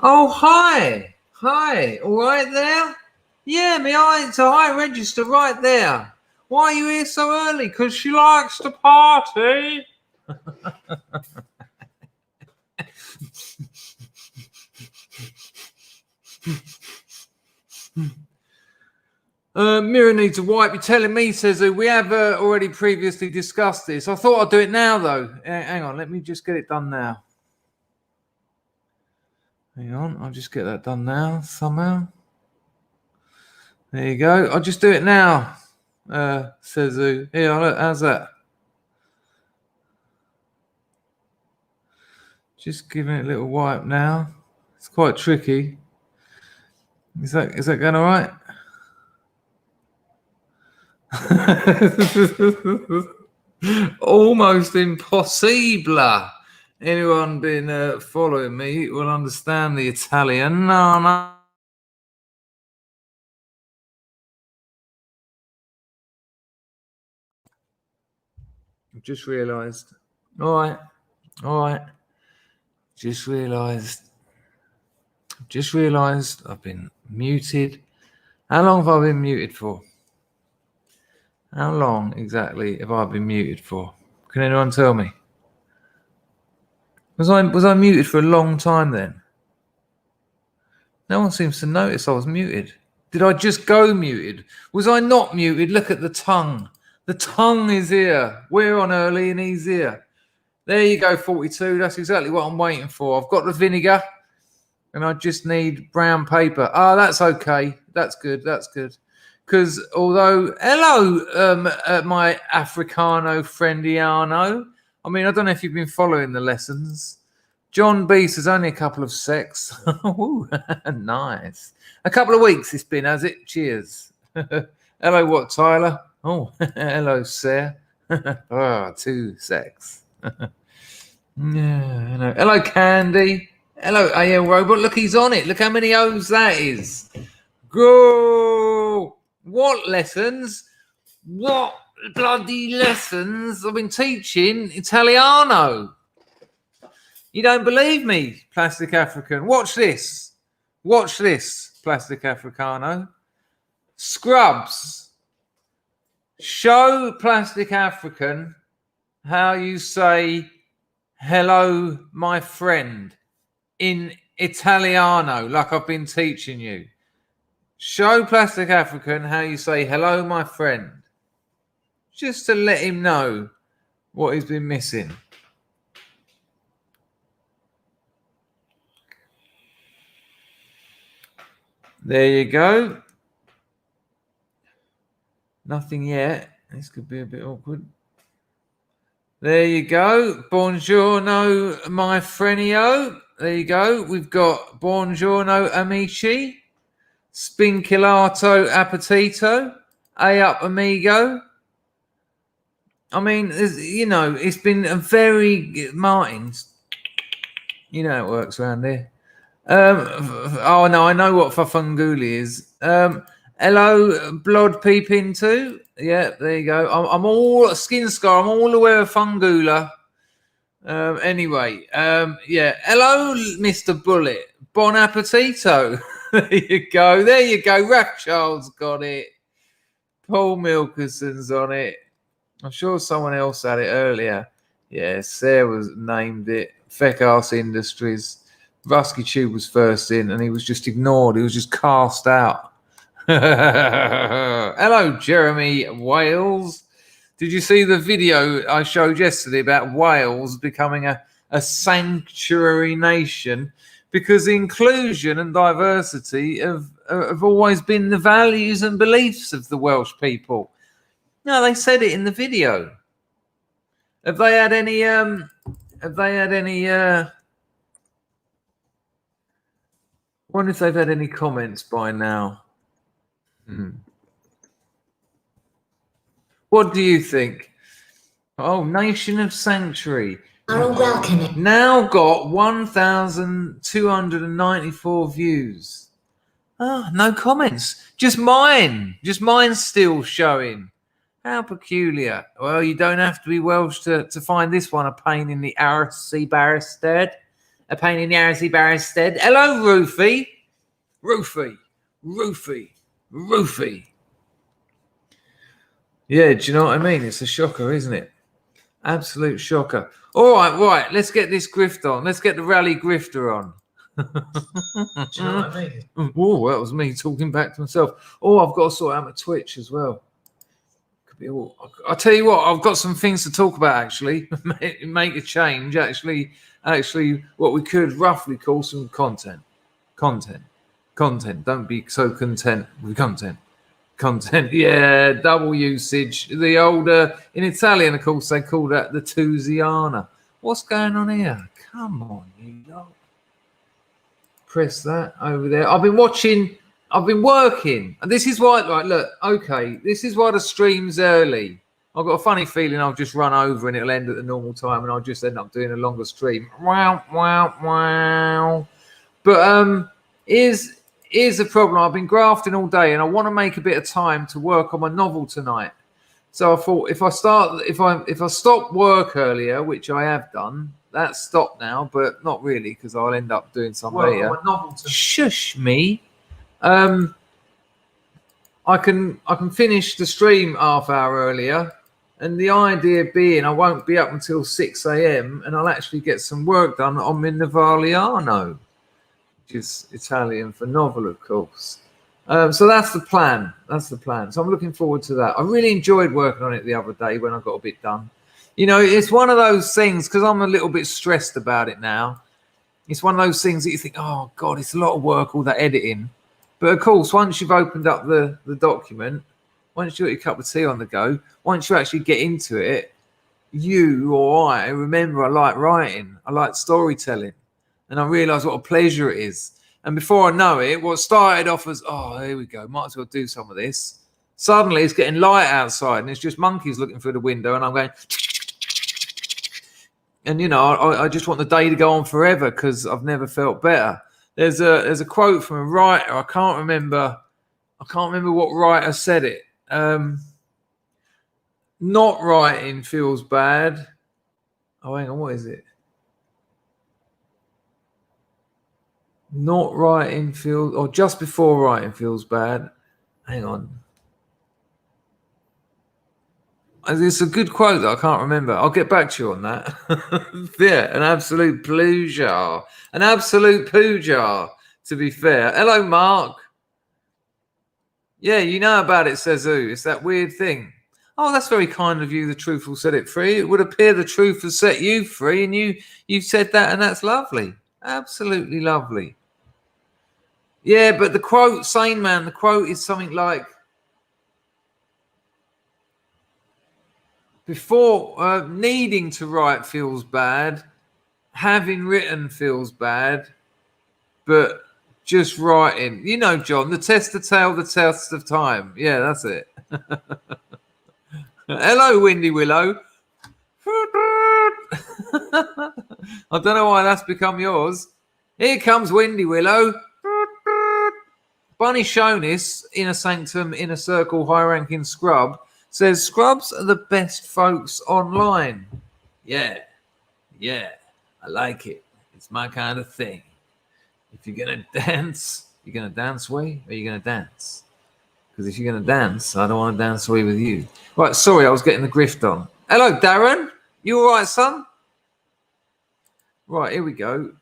Oh, hi. Hi. All right there? Yeah, it's a high register right there. Why are you here so early? Because she likes to party. Mira needs a wipe. You're telling me, says we have already previously discussed this. I thought I'd do it now, though. Hang on, let me just get it done now. Hang on, I'll just get that done now, somehow. There you go. I'll just do it now, says Here, look, how's that? Just giving it a little wipe now. It's quite tricky. Is that going all right? Almost impossible. Anyone been following me will understand the Italian. No. I've just realised. All right. Just realised I've been muted. How long have I been muted for? How long exactly have I been muted for? Can anyone tell me? Was I muted for a long time then? No one seems to notice I was muted. Did I just go muted? Was I not muted? Look at the tongue. The tongue is here. We're on early and he's here. There you go, 42. That's exactly what I'm waiting for. I've got the vinegar and I just need brown paper. Oh, that's okay. That's good. Because although, hello, my Africano friendiano. I mean, I don't know if you've been following the lessons. John B says only a couple of secs. Ooh, nice. A couple of weeks it's been, has it? Cheers. Hello, what, Tyler? Oh, hello, Sarah. 2 secs. Yeah, hello, Candy. Hello, AL Robot. Look, he's on it. Look how many O's that is. Go! What lessons? What bloody lessons? I've been teaching Italiano. You don't believe me, Plastic African. Watch this, Plastic Africano. Scrubs. Show Plastic African how you say hello, my friend, in Italiano, like I've been teaching you. Show Plastic African how you say hello, my friend. Just to let him know what he's been missing. There you go. Nothing yet. This could be a bit awkward. There you go. Buongiorno, my frenio. There you go. We've got buongiorno, amici. Spinkilato appetito. A up, amigo. I mean, it's been a very... Martins. You know how it works around here. Oh, no, I know what fafunguli is. Hello, blood peeping too. Yeah, there you go. I'm all skin scar. I'm all aware of fungula. Anyway, yeah. Hello, Mr. Bullet. Bon appetito. There you go. Rapchild's got it. Paul Milkerson's on it. I'm sure someone else had it earlier. Yeah, Sarah named it. Feckass Industries. Rusky Tube was first in, and he was just ignored. He was just cast out. Hello, Jeremy Wales. Did you see the video I showed yesterday about Wales becoming a sanctuary nation? Because inclusion and diversity have always been the values and beliefs of the Welsh people. No, they said it in the video. Have they had any? I wonder if they've had any comments by now. What do you think? Oh, Nation of Sanctuary. Now got 1,294 views. Oh, no comments. Just mine. Just mine still showing. How peculiar. Well, you don't have to be Welsh to find this one a pain in the arse, Barristad. A pain in the arse Barristed. Hello, Roofy. Roofy. Yeah, do you know what I mean? It's a shocker, isn't it? Absolute shocker. All right. Let's get this grift on. Let's get the rally grifter on. Do you know what I mean? Oh, that was me talking back to myself. Oh, I've got to sort out my Twitch as well. Could be all. I'll tell you what. I've got some things to talk about. Actually, make a change. Actually, what we could roughly call some content. Don't be so content with content. Yeah, double usage. The older in Italian, of course, they call that the Tusiana. What's going on here? Come on, you lot. Press that over there. I've been working, and this is why. Like, look, okay, this is why the stream's early. I've got a funny feeling I'll just run over and it'll end at the normal time, and I'll just end up doing a longer stream. Wow. But here's the problem. I've been grafting all day, and I want to make a bit of time to work on my novel tonight. So I thought if I stop work earlier, which I have done, that's stopped now, but not really because I'll end up doing something later. Shush me. I can finish the stream half hour earlier, and the idea being I won't be up until 6 a.m. and I'll actually get some work done on my Napoleano, which is Italian for novel, of course. So that's the plan. So I'm looking forward to that. I really enjoyed working on it the other day when I got a bit done. You know, it's one of those things, because I'm a little bit stressed about it now. It's one of those things that you think, oh, God, it's a lot of work, all that editing. But, of course, once you've opened up the document, once you've got your cup of tea on the go, once you actually get into it, you or I remember I like writing, I like storytelling, and I realise what a pleasure it is. And before I know it, what started off as, oh, here we go, might as well do some of this. Suddenly it's getting light outside and it's just monkeys looking through the window and I'm going, and, you know, I just want the day to go on forever because I've never felt better. There's a quote from a writer. I can't remember what writer said it. Not writing feels bad. Oh, hang on, what is it? Not writing feels, or just before writing feels bad. Hang on. It's a good quote that I can't remember. I'll get back to you on that. Yeah, an absolute pleasure. An absolute pooja, to be fair. Hello, Mark. Yeah, you know about it, says who? It's that weird thing. Oh, that's very kind of you. The truth will set it free. It would appear the truth has set you free, and you said that, and that's lovely. Absolutely lovely. Yeah, but the quote, Sane Man, the quote is something like, before needing to write feels bad, having written feels bad, but just writing. You know, John, the test of time. Yeah, that's it. Hello, Windy Willow. I don't know why that's become yours. Here comes Windy Willow. Bunny Shonis, Inner Sanctum, Inner Circle, High-Ranking Scrub, says, Scrubs are the best folks online. Yeah, I like it. It's my kind of thing. If you're going to dance, you're going to dance way, or you're going to dance? Because if you're going to dance, I don't want to dance away with you. Right, sorry, I was getting the grift on. Hello, Darren. You all right, son? Right, here we go.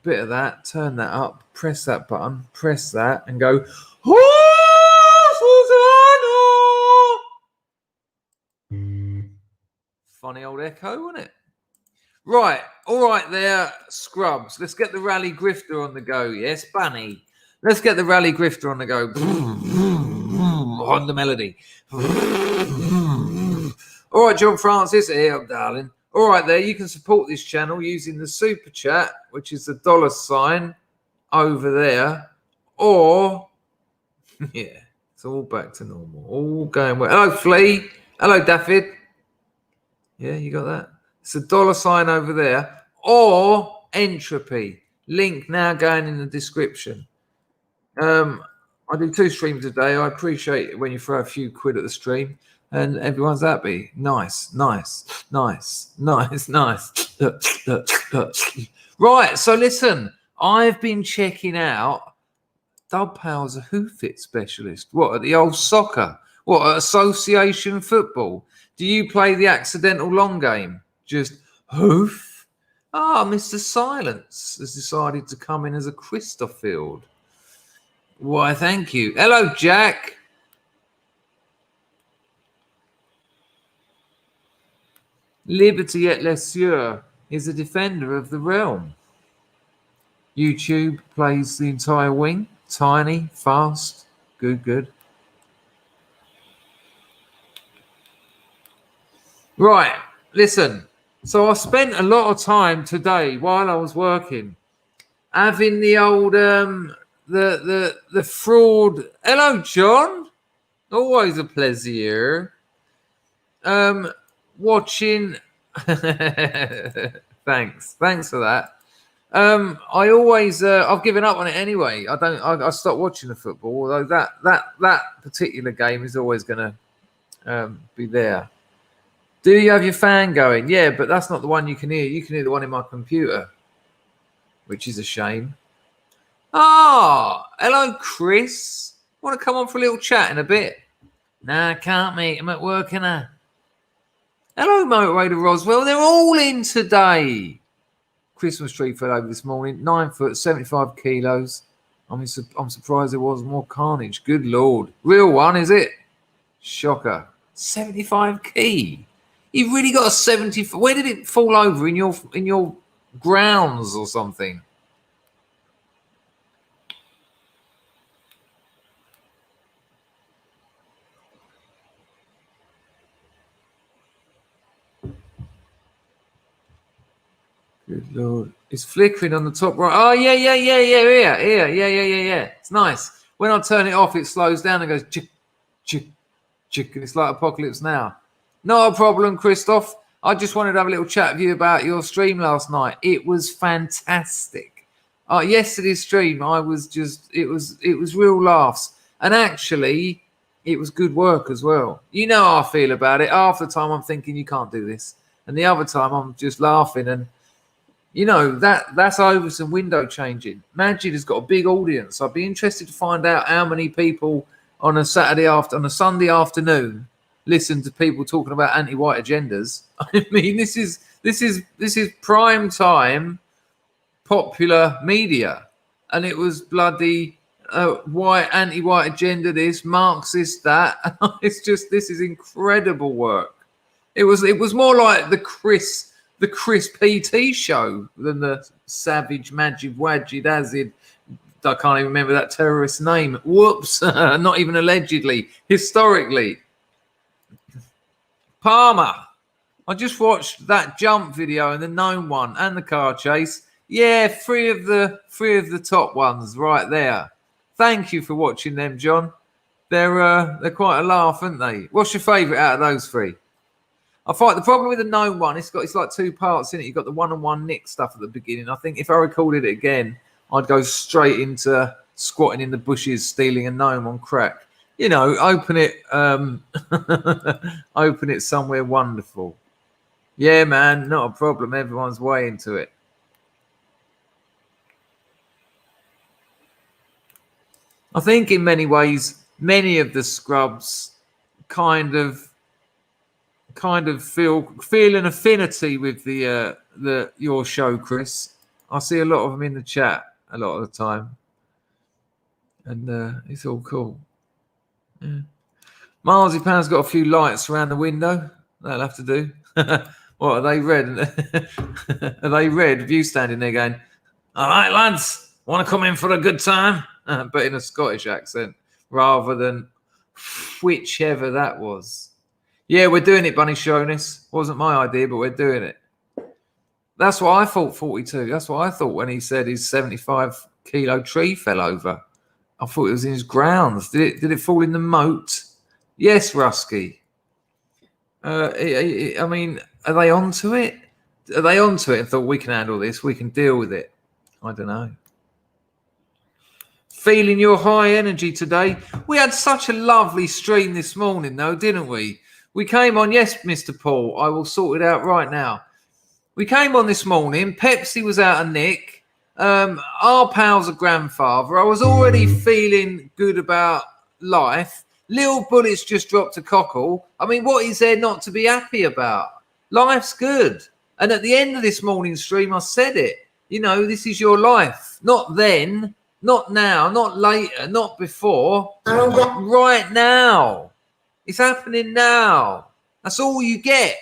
Bit of that. Turn that up. Press that button. Press that and go. Funny old echo, wasn't it? Right, all right there, Scrubs. Let's get the rally grifter on the go. Yes, Bunny. Let's get the rally grifter on the go. On the melody. All right, John Francis, here, darling. All right, there. You can support this channel using the super chat, which is the $ over there, or yeah, it's all back to normal. All going well. Hello, Flea. Hello, Daffyd. Yeah, you got that. It's a $ over there, or entropy. Link now going in the description. I do 2 streams a day. I appreciate it when you throw a few quid at the stream and everyone's happy. Nice. Right, Right, so listen, I've been checking out Dub Powell's a Who Fit specialist. What, at the old soccer? What, at association football? Do you play the accidental long game? Just hoof? Ah, Mr. Silence has decided to come in as a Christophield. Why, thank you. Hello, Jack. Liberty et Lesieur is a defender of the realm. YouTube plays the entire wing. Tiny, fast, good. Right, listen. So I spent a lot of time today while I was working having the old the fraud. Hello, John. Always a pleasure. Watching. Thanks for that. I always I've given up on it anyway. I stopped watching the football, although that particular game is always going to be there. Do you have your fan going? Yeah, but that's not the one you can hear. You can hear the one in my computer, which is a shame. Hello, Chris. Want to come on for a little chat in a bit? Nah, I can't, mate. I'm at work, innit? Hello, Motorrader Roswell. They're all in today. Christmas tree fell over this morning. 9 foot, 75 kilos. I'm surprised there wasn't more carnage. Good Lord. Real one, is it? Shocker. 75 key. You've really got a 70. Where did it fall over? In your grounds or something? Good Lord. It's flickering on the top right. Oh, yeah. Yeah. It's nice. When I turn it off, it slows down and goes chick, chick, chick. And it's like Apocalypse Now. Not a problem, Christoph. I just wanted to have a little chat with you about your stream last night. It was fantastic. Yesterday's stream, it was real laughs. And actually, it was good work as well. You know how I feel about it. Half the time I'm thinking you can't do this. And the other time I'm just laughing. And, you know, that's over some window changing. Majid has got a big audience. I'd be interested to find out how many people on a Sunday afternoon listen to people talking about anti-white agendas. I mean, this is prime time popular media, and it was bloody anti-white agenda, this Marxist, that. It's just, this is incredible work. It was more like the Chris PT show than the Savage Majid Wajid Azid. I can't even remember that terrorist's name. Whoops. Not even allegedly. Historically. Palmer. I just watched that jump video and the known one and the car chase. Yeah, three of the top ones right there. Thank you for watching them, John. They're quite a laugh, aren't they? What's your favourite out of those three? I find the problem with the known one, it's like two parts in it. You've got the one-on-one Nick stuff at the beginning. I think if I recorded it again, I'd go straight into squatting in the bushes, stealing a gnome on crack. You know, open it somewhere wonderful. Yeah, man, not a problem. Everyone's way into it. I think in many ways, many of the scrubs kind of feel an affinity with your show, Chris. I see a lot of them in the chat a lot of the time, and it's all cool. Yeah. Marzipan's got a few lights around the window. That'll have to do. What are they red? Are they red? View standing there going, "All right, lads, want to come in for a good time?" But in a Scottish accent rather than whichever that was. Yeah, we're doing it, Bunny Shonis. Wasn't my idea, but we're doing it. That's what I thought, 42. That's what I thought when he said his 75 kilo tree fell over. I thought it was in his grounds. Did it fall in the moat? Yes, Rusky. I mean, are they onto it? Are they onto it and thought, we can handle this, we can deal with it? I don't know. Feeling your high energy today. We had such a lovely stream this morning, though, didn't we? We came on, yes, Mr. Paul. I will sort it out right now. We came on this morning. Pepsi was out of nick. Our pal's a grandfather. I was already feeling good about life. Little Bullet's just dropped a cockle. I mean, what is there not to be happy about? Life's good. And at the end of this morning's stream, I said it. You know, this is your life. Not then, not now, not later, not before. Right now. It's happening now. That's all you get.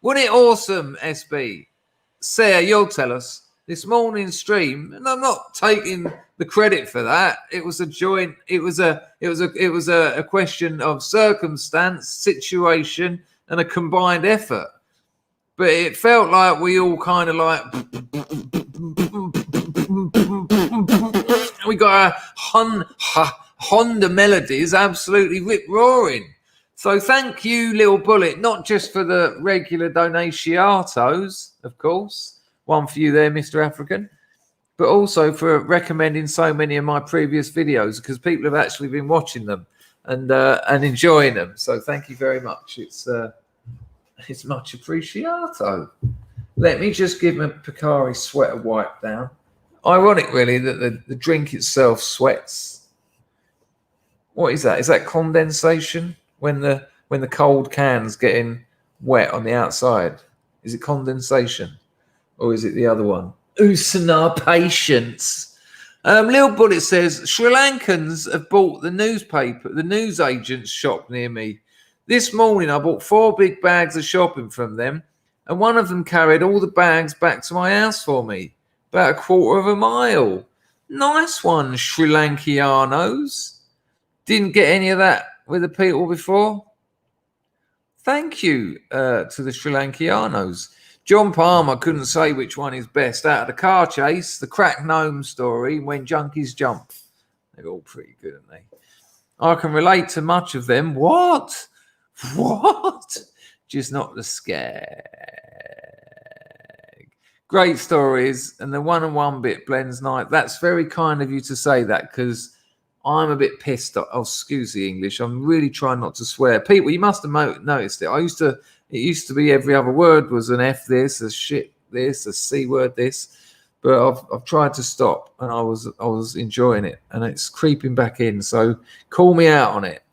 Wasn't it awesome, SB? Sarah, you'll tell us. This morning's stream, and I'm not taking the credit for that. It was a joint. It was a question of circumstance, situation, and a combined effort. But it felt like we all kind of like we got our Honda melodies absolutely rip roaring. So thank you, Little Bullet, not just for the regular donatiatos, of course. One for you there, Mr. African, but also for recommending so many of my previous videos because people have actually been watching them and enjoying them. So thank you very much. It's much appreciato. Let me just give my Picari sweater wipe down. Ironic, really, that the drink itself sweats. What is that? Is that condensation when the cold can's getting wet on the outside? Is it condensation? Or is it the other one? Usana patience. Lil Bullet says, Sri Lankans have bought the newspaper, the newsagent's shop near me. This morning, I bought 4 big bags of shopping from them, and one of them carried all the bags back to my house for me, about a quarter of a mile. Nice one, Sri Lankianos. Didn't get any of that with the people before. Thank you to the Sri Lankianos. John Palmer couldn't say which one is best out of the car chase, the crack gnome story, when junkies jump. They're all pretty good, aren't they? I can relate to much of them. What? Just not the skag. Great stories, and the one-on-one bit blends night. That's very kind of you to say that, because I'm a bit pissed off. Oh, excuse the English. I'm really trying not to swear. People, you must have noticed it. It used to be every other word was an F this, a shit this, a C word this. But I've tried to stop, and I was enjoying it, and it's creeping back in. So call me out on it.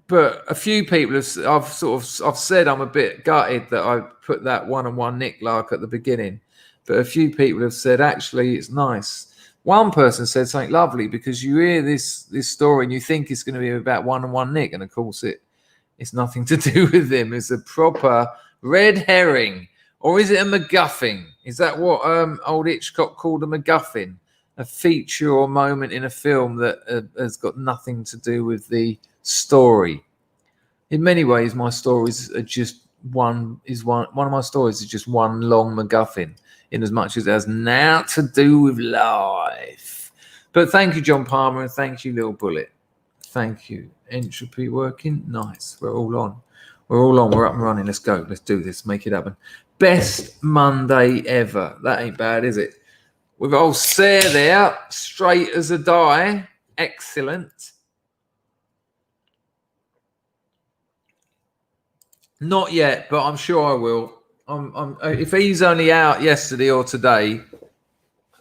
But a few people I've said I'm a bit gutted that I put that one-on-one Nick Lark at the beginning. But a few people have said actually it's nice. One person said something lovely because you hear this story and you think it's going to be about one-on-one Nick, and of course it's nothing to do with him. It's a proper red herring, or is it a Mcguffin? Is that what old Hitchcock called a Mcguffin? A feature or moment in a film that has got nothing to do with the story. In many ways, my stories are just one of my stories is just one long Mcguffin, in as much as it has now to do with life. But thank you, John Palmer, and thank you, Little Bullet. Thank you. Entropy working. Nice. We're all on. We're up and running. Let's go. Let's do this. Make it happen. Best Monday ever. That ain't bad, is it? With old Sarah there, straight as a die. Excellent. Not yet, but I'm sure I will. If he's only out yesterday or today,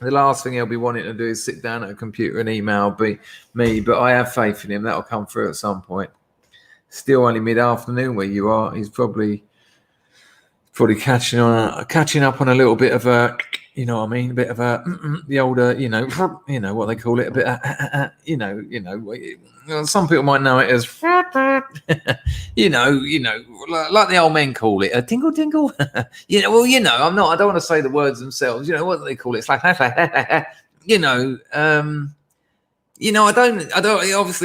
the last thing he'll be wanting to do is sit down at a computer and email me. But I have faith in him. That'll come through at some point. Still only mid-afternoon where you are. He's probably catching up on a little bit of a, you know what I mean, a bit of a the older, you know what they call it, a bit of, some people might know it as like the old men call it, a tingle tingle. I don't want to say the words themselves. What do they call it? It's like obviously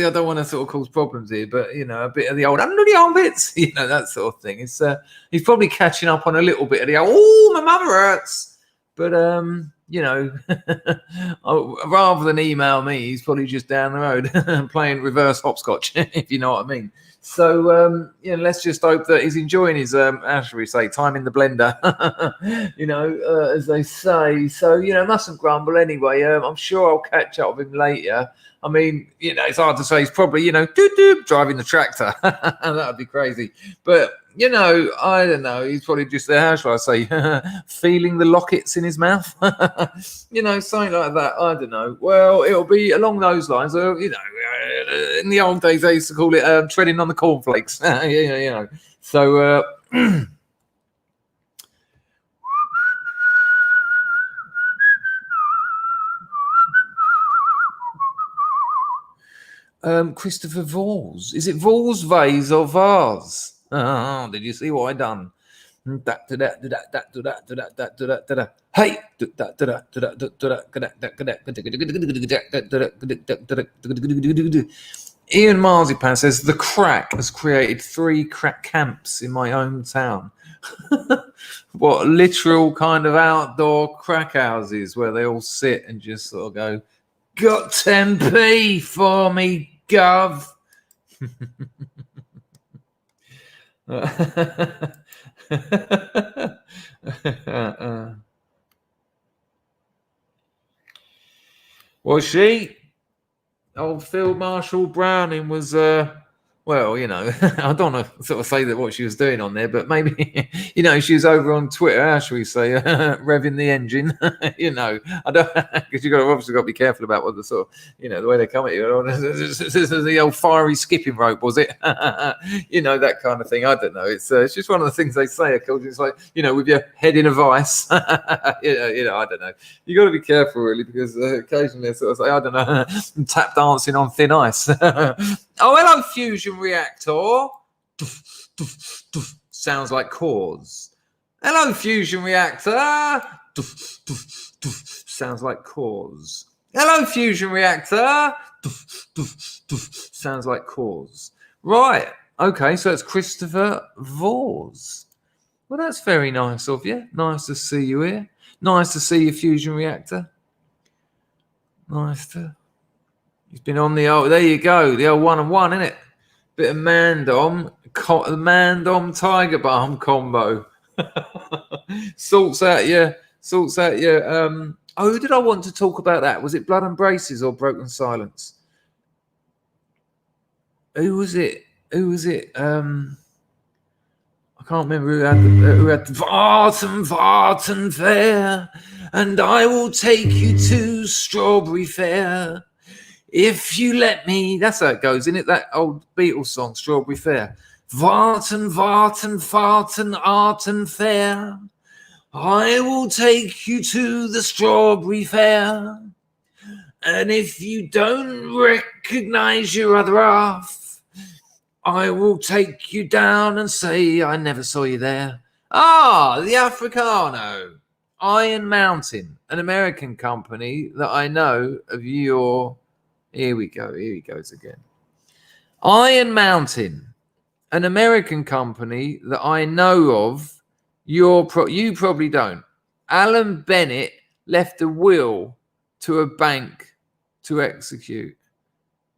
I don't want to sort of cause problems here, but a bit of the old under the armpits, that sort of thing. It's he's probably catching up on a little bit of the old, my mother hurts. But rather than email me, he's probably just down the road playing reverse hopscotch, if you know what I mean. So let's just hope that he's enjoying his how shall we say, time in the blender, as they say. So mustn't grumble anyway. I'm sure I'll catch up with him later. I mean, it's hard to say. He's probably driving the tractor. That'd be crazy. But I don't know. He's probably just there. How shall I say, feeling the lockets in his mouth. Something like that. I don't know. Well, it'll be along those lines. In the old days, they used to call it treading on the cornflakes. So. Christopher Vals. Is it Vals, Vase, or Vase? Oh, did you see what I done? Hey! Ian Marzipan says the crack has created 3 crack camps in my hometown. What, literal kind of outdoor crack houses where they all sit and just sort of go, got 10p for me, Gov. Was she? Old Field Marshal Browning was I don't want to sort of say that what she was doing on there, but maybe she was over on Twitter, how shall we say, revving the engine. I don't, because you obviously got to be careful about what the sort of the way they come at you. This is the old fiery skipping rope, was it? That kind of thing. I don't know. It's just one of the things they say. It's like with your head in a vice. I don't know. You got to be careful really, because occasionally they sort of say, I don't know, tap dancing on thin ice. Oh, hello, fusion reactor. Sounds like cause. Hello, fusion reactor. Sounds like cause. Hello, fusion reactor. Sounds like cause. Right. Okay, so it's Christopher Vors. Well, that's very nice of you. Nice to see you here. Nice to see your fusion reactor. He's been on the old, there you go, the old 1-on-1, innit? Bit of Mandom, the Mandom Tiger Balm combo. sorts out your, who did I want to talk about that? Was it Blood and Braces or Broken Silence? Who was it? I can't remember who had the Vartan Fair, and I will take you to Strawberry Fair if you let me. That's how it goes, isn't it? That old Beatles song, Strawberry Fair. Vartan, Artan Fair. I will take you to the Strawberry Fair, and if you don't recognize your other half, I will take you down and say I never saw you there. Ah, the Africano. Iron Mountain, an American company that I know of your... Here he goes again. Iron Mountain, an American company that I know of. You probably don't. Alan Bennett left a will to a bank to execute.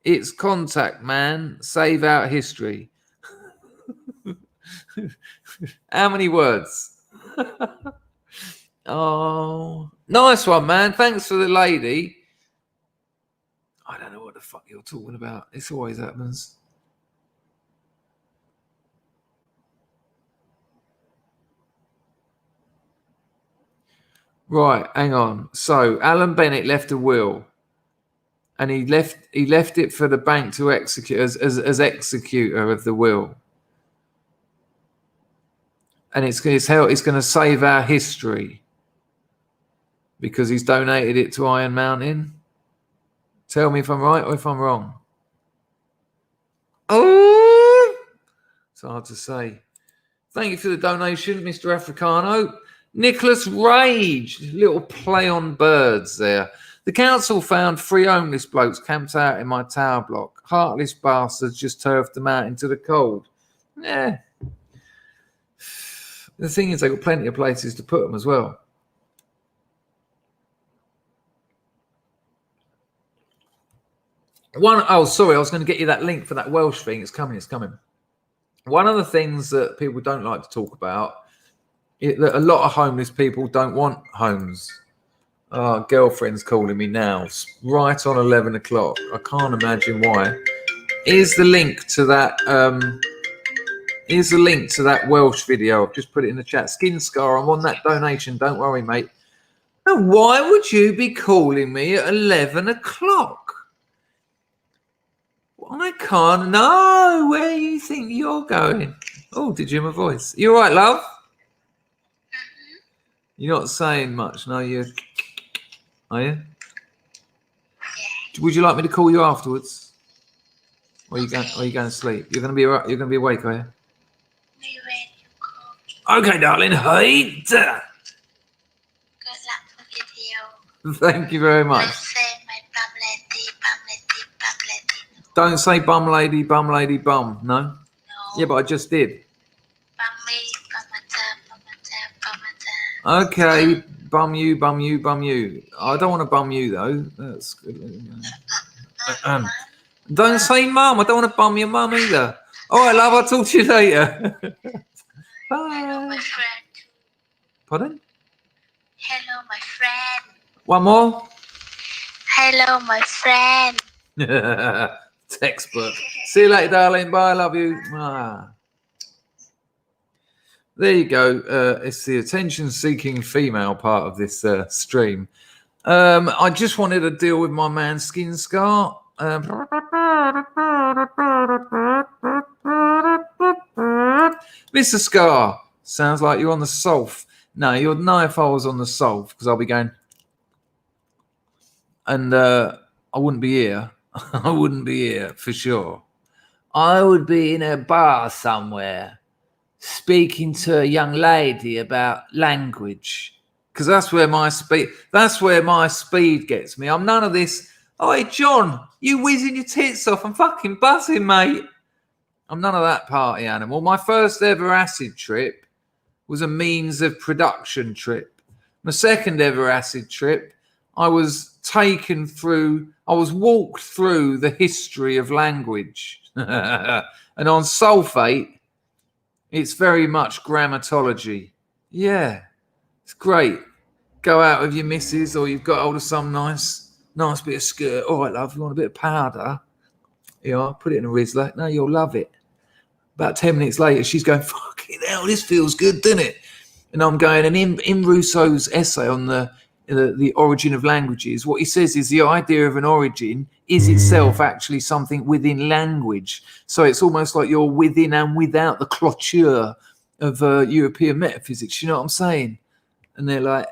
It's contact, man. Save out history. How many words? Oh, nice one, man. Thanks for the lady. I don't know what the fuck you're talking about. This always happens. Right, hang on. So Alan Bennett left a will. And he left it for the bank to execute as executor of the will. And it's going to save our history because he's donated it to Iron Mountain. Tell me if I'm right or if I'm wrong. Oh, it's hard to say. Thank you for the donation, Mr. Africano. Nicholas Rage, little play on birds there. The council found 3 homeless blokes camped out in my tower block. Heartless bastards just turfed them out into the cold. Yeah. The thing is, they've got plenty of places to put them as well. Sorry, I was going to get you that link for that Welsh thing. It's coming. one of the things that people don't like to talk about is that a lot of homeless people don't want homes. Girlfriend's calling me now, right on 11 o'clock. I can't imagine why. Here's the link to that. Here's the link to that Welsh video. I've just put it in the chat. Skin Scar, I'm on that donation. Don't worry, mate. Now, why would you be calling me at 11 o'clock? I can't know where you think you're going. Oh, did you hear my voice? You all right, love? You're not saying much, no? You are you? Would you like me to call you afterwards? Or are you going? Or are you going to sleep? You're going to be. You're going to be awake, are you? Okay, darling. Hey. Thank you very much. Don't say bum lady, bum. No? Yeah, but I just did. Okay, bum you. I don't want to bum you, though. That's good. Don't say mum. I don't want to bum your mum either. All right, love. I'll talk to you later. Bye. Hello, my friend. Pardon? Hello, my friend. One more? Hello, my friend. Textbook. See you later, darling. Bye. I love you. There you go. It's the attention-seeking female part of this stream. I just wanted to deal with my man Skin Scar. Mr. Scar, sounds like you're on the Solf. No, you'd know if I was on the Solf because I'll be going, and I wouldn't be here. I wouldn't be here for sure. I would be in a bar somewhere speaking to a young lady about language because that's where my speed gets me. I'm none of this. Oh, hey, John, you whizzing your tits off. I'm fucking buzzing, mate. I'm none of that party animal. My first ever acid trip was a means of production trip. My second ever acid trip, I was walked through the history of language. And on sulfate, it's very much grammatology. Yeah, it's great. Go out with your missus or you've got hold of some nice bit of skirt. All right, love, you want a bit of powder? Yeah, put it in a Rizzler. No, you'll love it. About 10 minutes later, she's going, fucking hell, this feels good, doesn't it? And I'm going, and in Rousseau's essay on the origin of languages, what he says is the idea of an origin is itself actually something within language. So it's almost like you're within and without the clôture of European metaphysics. You know what I'm saying? And they're like,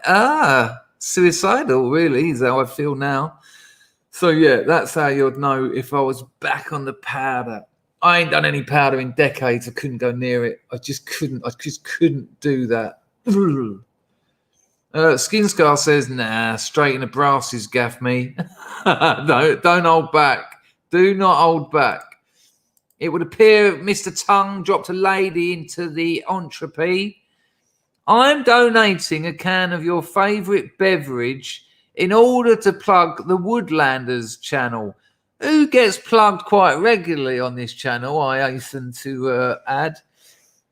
suicidal, really, is how I feel now. So, yeah, that's how you'd know if I was back on the powder. I ain't done any powder in decades. I couldn't go near it. I just couldn't do that. Skin Scar says, nah, straight in the brasses, gaff me. Don't hold back. Do not hold back. It would appear Mr. Tongue dropped a lady into the entropy. I'm donating a can of your favourite beverage in order to plug the Woodlanders channel, who gets plugged quite regularly on this channel, I hasten to add.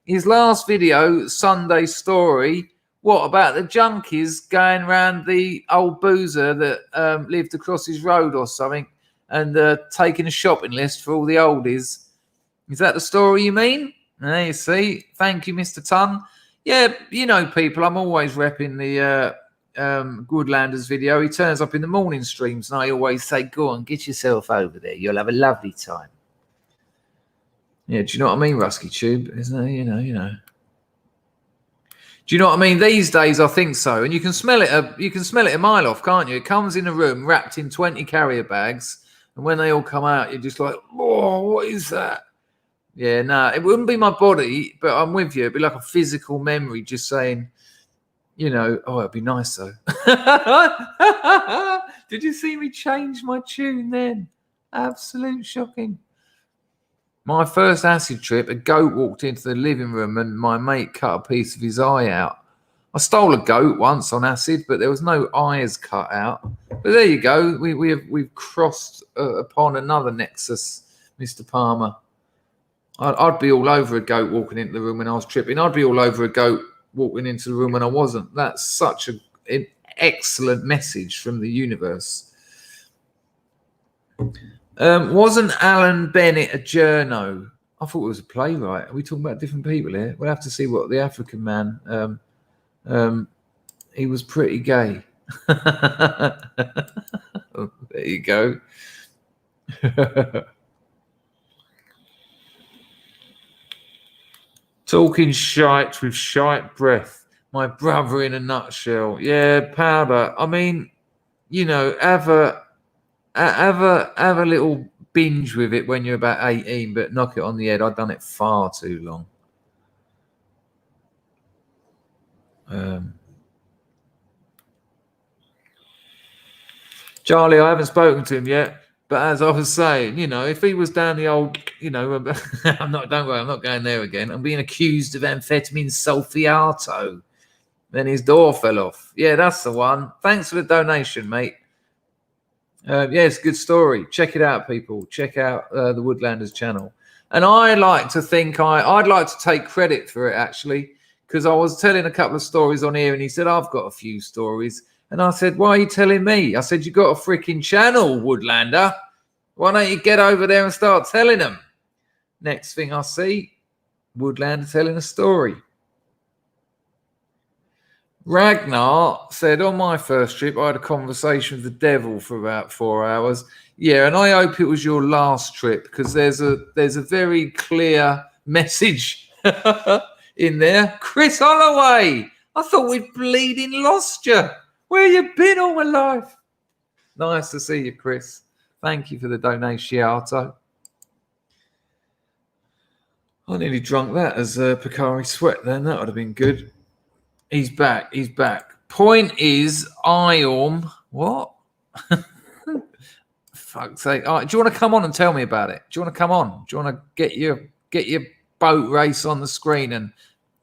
His last video, Sunday Story, what about the junkies going around the old boozer that lived across his road or something and taking a shopping list for all the oldies? Is that the story you mean? There you see. Thank you, Mr. Tongue. Yeah, you know, people, I'm always repping the Woodlanders video. He turns up in the morning streams and I always say, go on, get yourself over there. You'll have a lovely time. Yeah, do you know what I mean, Rusky Tube? Isn't it? You know. Do you know what I mean? These days, I think so. And you can smell it. You can smell it a mile off, can't you? It comes in a room wrapped in 20 carrier bags, and when they all come out, you're just like, "Oh, what is that?" Yeah, no, it wouldn't be my body, but I'm with you. It'd be like a physical memory, just saying, you know, oh, it'd be nice though. Did you see me change my tune then? Absolute shocking. My first acid trip, a goat walked into the living room and my mate cut a piece of his eye out. I stole a goat once on acid, but there was no eyes cut out. But there you go. We've crossed upon another nexus, Mr. Palmer. I'd be all over a goat walking into the room when I was tripping. I'd be all over a goat walking into the room when I wasn't. That's such an excellent message from the universe. Wasn't Alan Bennett a journo? I thought it was a playwright. Are we talking about different people here? We'll have to see what the African man. He was pretty gay. There you go. Talking shite with shite breath. My brother in a nutshell. Yeah, powder. I mean, you know, have a little binge with it when you're about 18, but knock it on the head. I've done it far too long. Charlie, I haven't spoken to him yet, but as I was saying, you know, if he was down the old, you know, don't worry, I'm not going there again. I'm being accused of amphetamine sulfiato. Then his door fell off. Yeah, that's the one. Thanks for the donation, mate. Yes, good story. Check it out, people. Check out the Woodlanders channel. And I like to think I'd like to take credit for it, actually, because I was telling a couple of stories on here and he said, I've got a few stories. And I said, why are you telling me? I said, you got a freaking channel, Woodlander. Why don't you get over there and start telling them? Next thing I see, Woodlander telling a story. Ragnar said, on my first trip, I had a conversation with the devil for about 4 hours. Yeah, and I hope it was your last trip because there's a very clear message in there. Chris Holloway, I thought we'd bleeding lost you. Where you been all my life? Nice to see you, Chris. Thank you for the donation, Shouty. I nearly drunk that as Picari Sweat then. That would have been good. He's back. He's back. Point is, what? Fuck's sake. All right, do you want to come on and tell me about it? Do you want to come on? Do you want to get your boat race on the screen and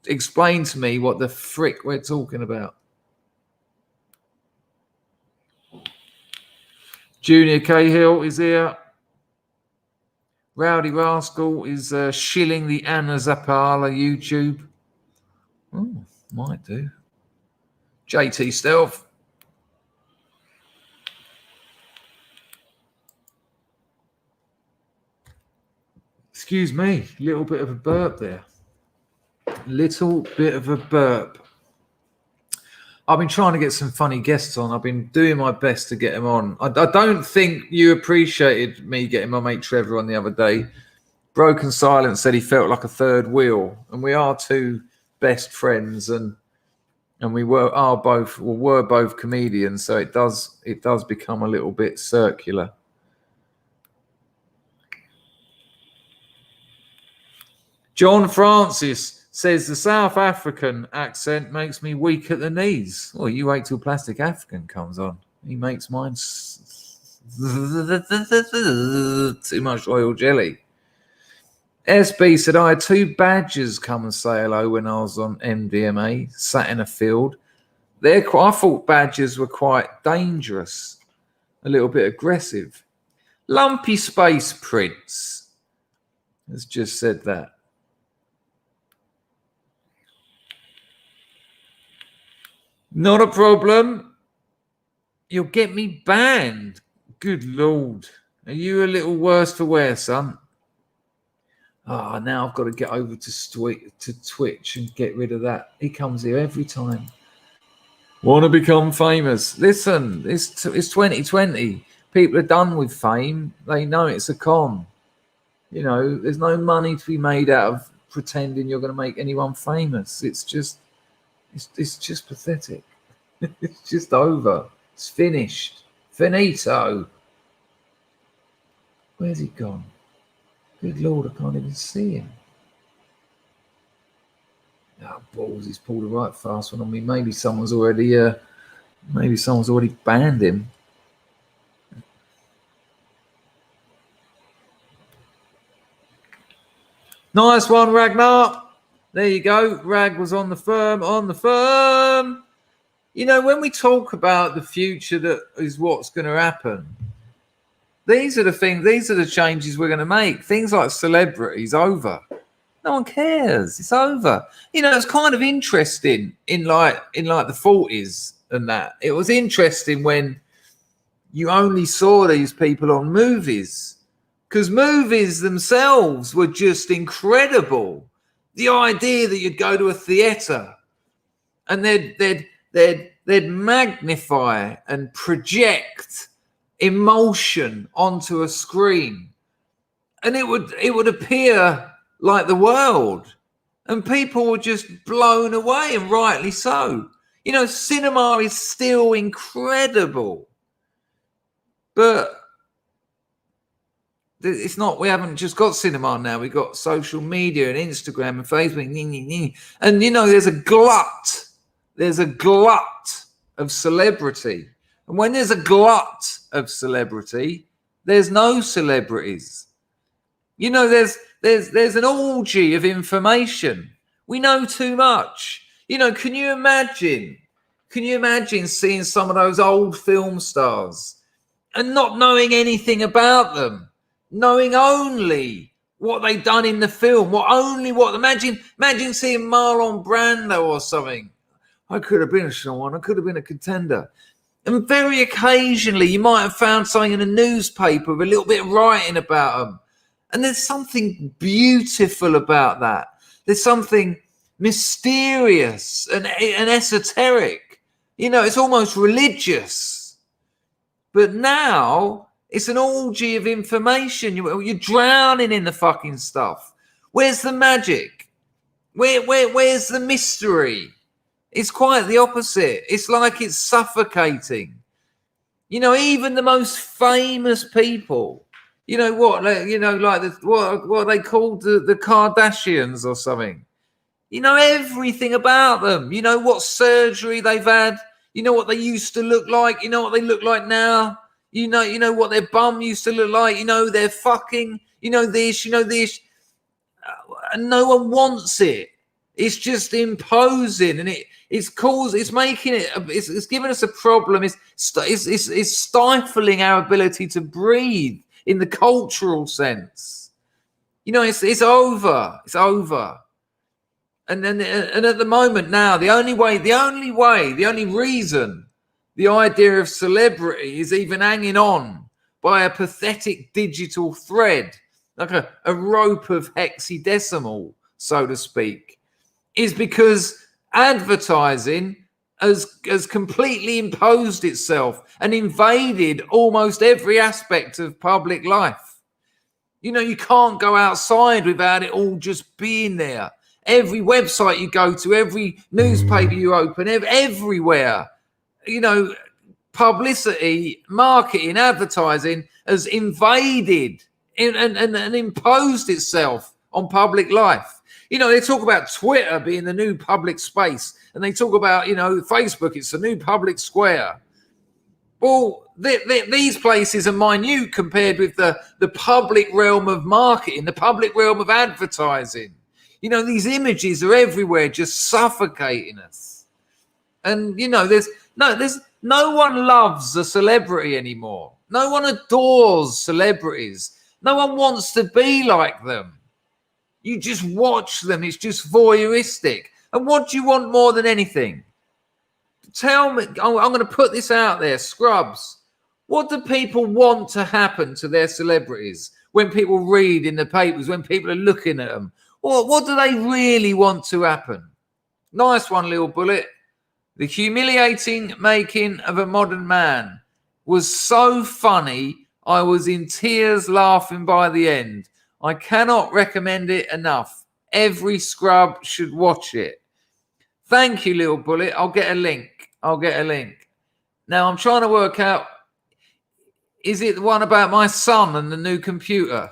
explain to me what the frick we're talking about? Junior Cahill is here. Rowdy Rascal is shilling the Anna Zapala YouTube. Oh, might do. JT Stealth. Excuse me, little bit of a burp there. Little bit of a burp. I've been trying to get some funny guests on. I've been doing my best to get them on. I don't think you appreciated me getting my mate Trevor on the other day. Broken Silence said he felt like a third wheel, and we are two best friends, and we were both comedians, so it does become a little bit circular. John Francis says the South African accent makes me weak at the knees. Well, you wait till Plastic African comes on. He makes mine too much oil jelly. SB said, I had two badgers come and say hello when I was on MDMA, sat in a field. I thought badgers were quite dangerous, a little bit aggressive. Lumpy Space Prince has just said that. Not a problem. You'll get me banned. Good Lord. Are you a little worse for wear, son? Ah, now I've got to get over to Twitch and get rid of that. He comes here every time. Want to become famous? Listen, it's 2020. People are done with fame. They know it's a con. You know, there's no money to be made out of pretending you're going to make anyone famous. It's just pathetic. It's just over. It's finished. Finito. Where's he gone? Good Lord, I can't even see him. Oh, balls, he's pulled a right fast one on me. Maybe someone's already banned him. Nice one, Ragnar. There you go. Rag was on the firm. You know, when we talk about the future that is what's going to happen, These are the things. These are the changes we're going to make. Things like celebrities over. No one cares. It's over. You know, it's kind of interesting in like the 40s and that. It was interesting when you only saw these people on movies, because movies themselves were just incredible. The idea that you'd go to a theatre and they'd magnify and project emotion onto a screen, and it would appear like the world, and people were just blown away, and rightly so. You know, cinema is still incredible, but it's not. We haven't just got cinema now. We've got social media and Instagram and Facebook, and you know, there's a glut. There's a glut of celebrity, and when there's a glut of celebrity, there's no celebrities. You know, there's an orgy of information. We know too much. You know, can you imagine seeing some of those old film stars and not knowing anything about them, knowing only what they've done in the film, imagine seeing Marlon Brando or something. I could have been someone, I could have been a contender. And very occasionally you might have found something in a newspaper with a little bit of writing about them. And there's something beautiful about that. There's something mysterious and esoteric. You know, it's almost religious. But now it's an orgy of information. You're drowning in the fucking stuff. Where's the magic? Where's the mystery? It's quite the opposite. It's like it's suffocating. You know, even the most famous people, you know what, like what are they called? The Kardashians or something. You know everything about them. You know what surgery they've had. You know what they used to look like. You know what they look like now. You know what their bum used to look like. You know they're fucking. You know this. And no one wants it. It's just imposing, and it's making it. It's giving us a problem. It's stifling our ability to breathe in the cultural sense. You know, it's over. It's over. And at the moment now, the only reason the idea of celebrity is even hanging on by a pathetic digital thread, like a rope of hexadecimal, so to speak, is because advertising has completely imposed itself and invaded almost every aspect of public life. You know, you can't go outside without it all just being there. Every website you go to, every newspaper you open, everywhere, you know, publicity, marketing, advertising has invaded and imposed itself on public life. You know, they talk about Twitter being the new public space, and they talk about, you know, Facebook, it's the new public square. Well, these places are minute compared with the public realm of marketing, the public realm of advertising. You know, these images are everywhere, just suffocating us. And, you know, there's no one loves a celebrity anymore. No one adores celebrities. No one wants to be like them. You just watch them. It's just voyeuristic. And what do you want more than anything? Tell me, I'm going to put this out there, Scrubs. What do people want to happen to their celebrities when people read in the papers, when people are looking at them? What do they really want to happen? Nice one, Little Bullet. The humiliating making of a modern man was so funny, I was in tears laughing by the end. I cannot recommend it enough. Every scrub should watch it. Thank you, Little Bullet. I'll get a link. Now, I'm trying to work out, is it the one about my son and the new computer?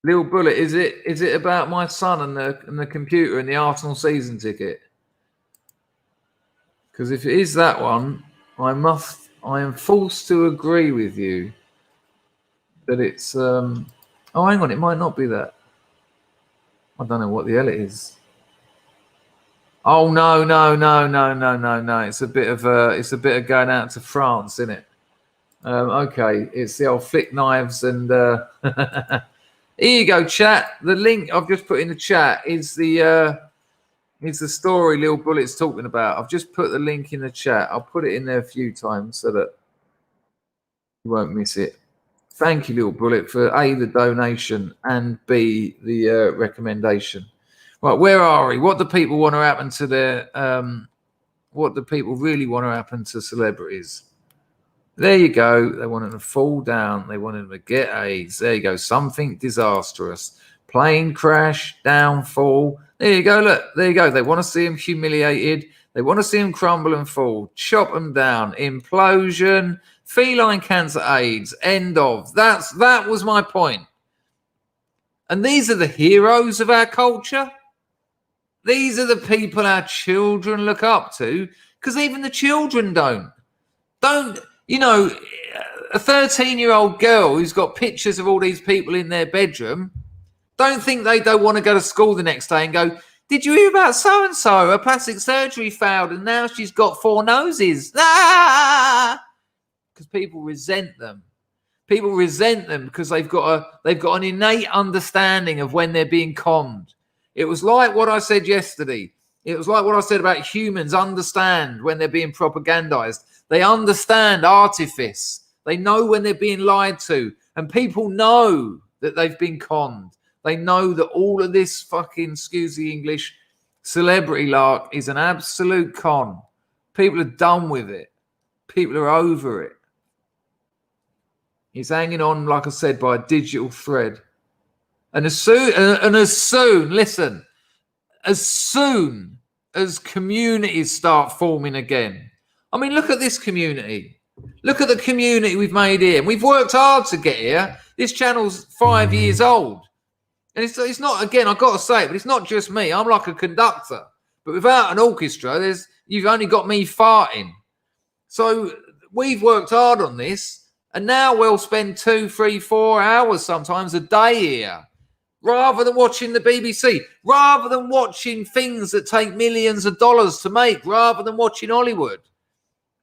Little Bullet, is it about my son and the computer and the Arsenal season ticket? Because if it is that one, I am forced to agree with you that it's oh, hang on, it might not be that. I don't know what the hell it is. Oh no. It's a bit of going out to France, isn't it? Okay, it's the old flick knives and here you go, chat. The link I've just put in the chat is the story Lil Bullet's talking about. I've just put the link in the chat. I'll put it in there a few times so that you won't miss it. Thank you, Lil Bullet, for A, the donation, and B, the recommendation. Right, where are we? What do people want to happen to their what do people really want to happen to celebrities? There you go. They want them to fall down. They want them to get AIDS. There you go. Something disastrous. Plane crash, downfall. There you go. Look, there you go. They want to see him humiliated. They want to see him crumble and fall. Chop them down. Implosion. Feline cancer, AIDS. End of. That was my point. And these are the heroes of our culture. These are the people our children look up to, because even the children don't. You know, a 13-year-old girl who's got pictures of all these people in their bedroom, don't think they don't want to go to school the next day and go, did you hear about so-and-so? Her plastic surgery failed and now she's got 4 noses. Because people resent them. People resent them because they've got an innate understanding of when they're being conned. It was like what I said yesterday. It was like what I said about humans understand when they're being propagandized. They understand artifice. They know when they're being lied to. And people know that they've been conned. They know that all of this fucking, excuse the English, celebrity lark is an absolute con. People are done with it. People are over it. He's hanging on, like I said, by a digital thread. And as soon as communities start forming again, I mean, look at this community. Look at the community we've made here. And we've worked hard to get here. This channel's 5 years old. And it's not, again, I've got to say it, but it's not just me. I'm like a conductor. But without an orchestra, you've only got me farting. So we've worked hard on this. And now we'll spend 2, 3, 4 hours sometimes a day here. Rather than watching the BBC, rather than watching things that take millions of dollars to make, rather than watching Hollywood.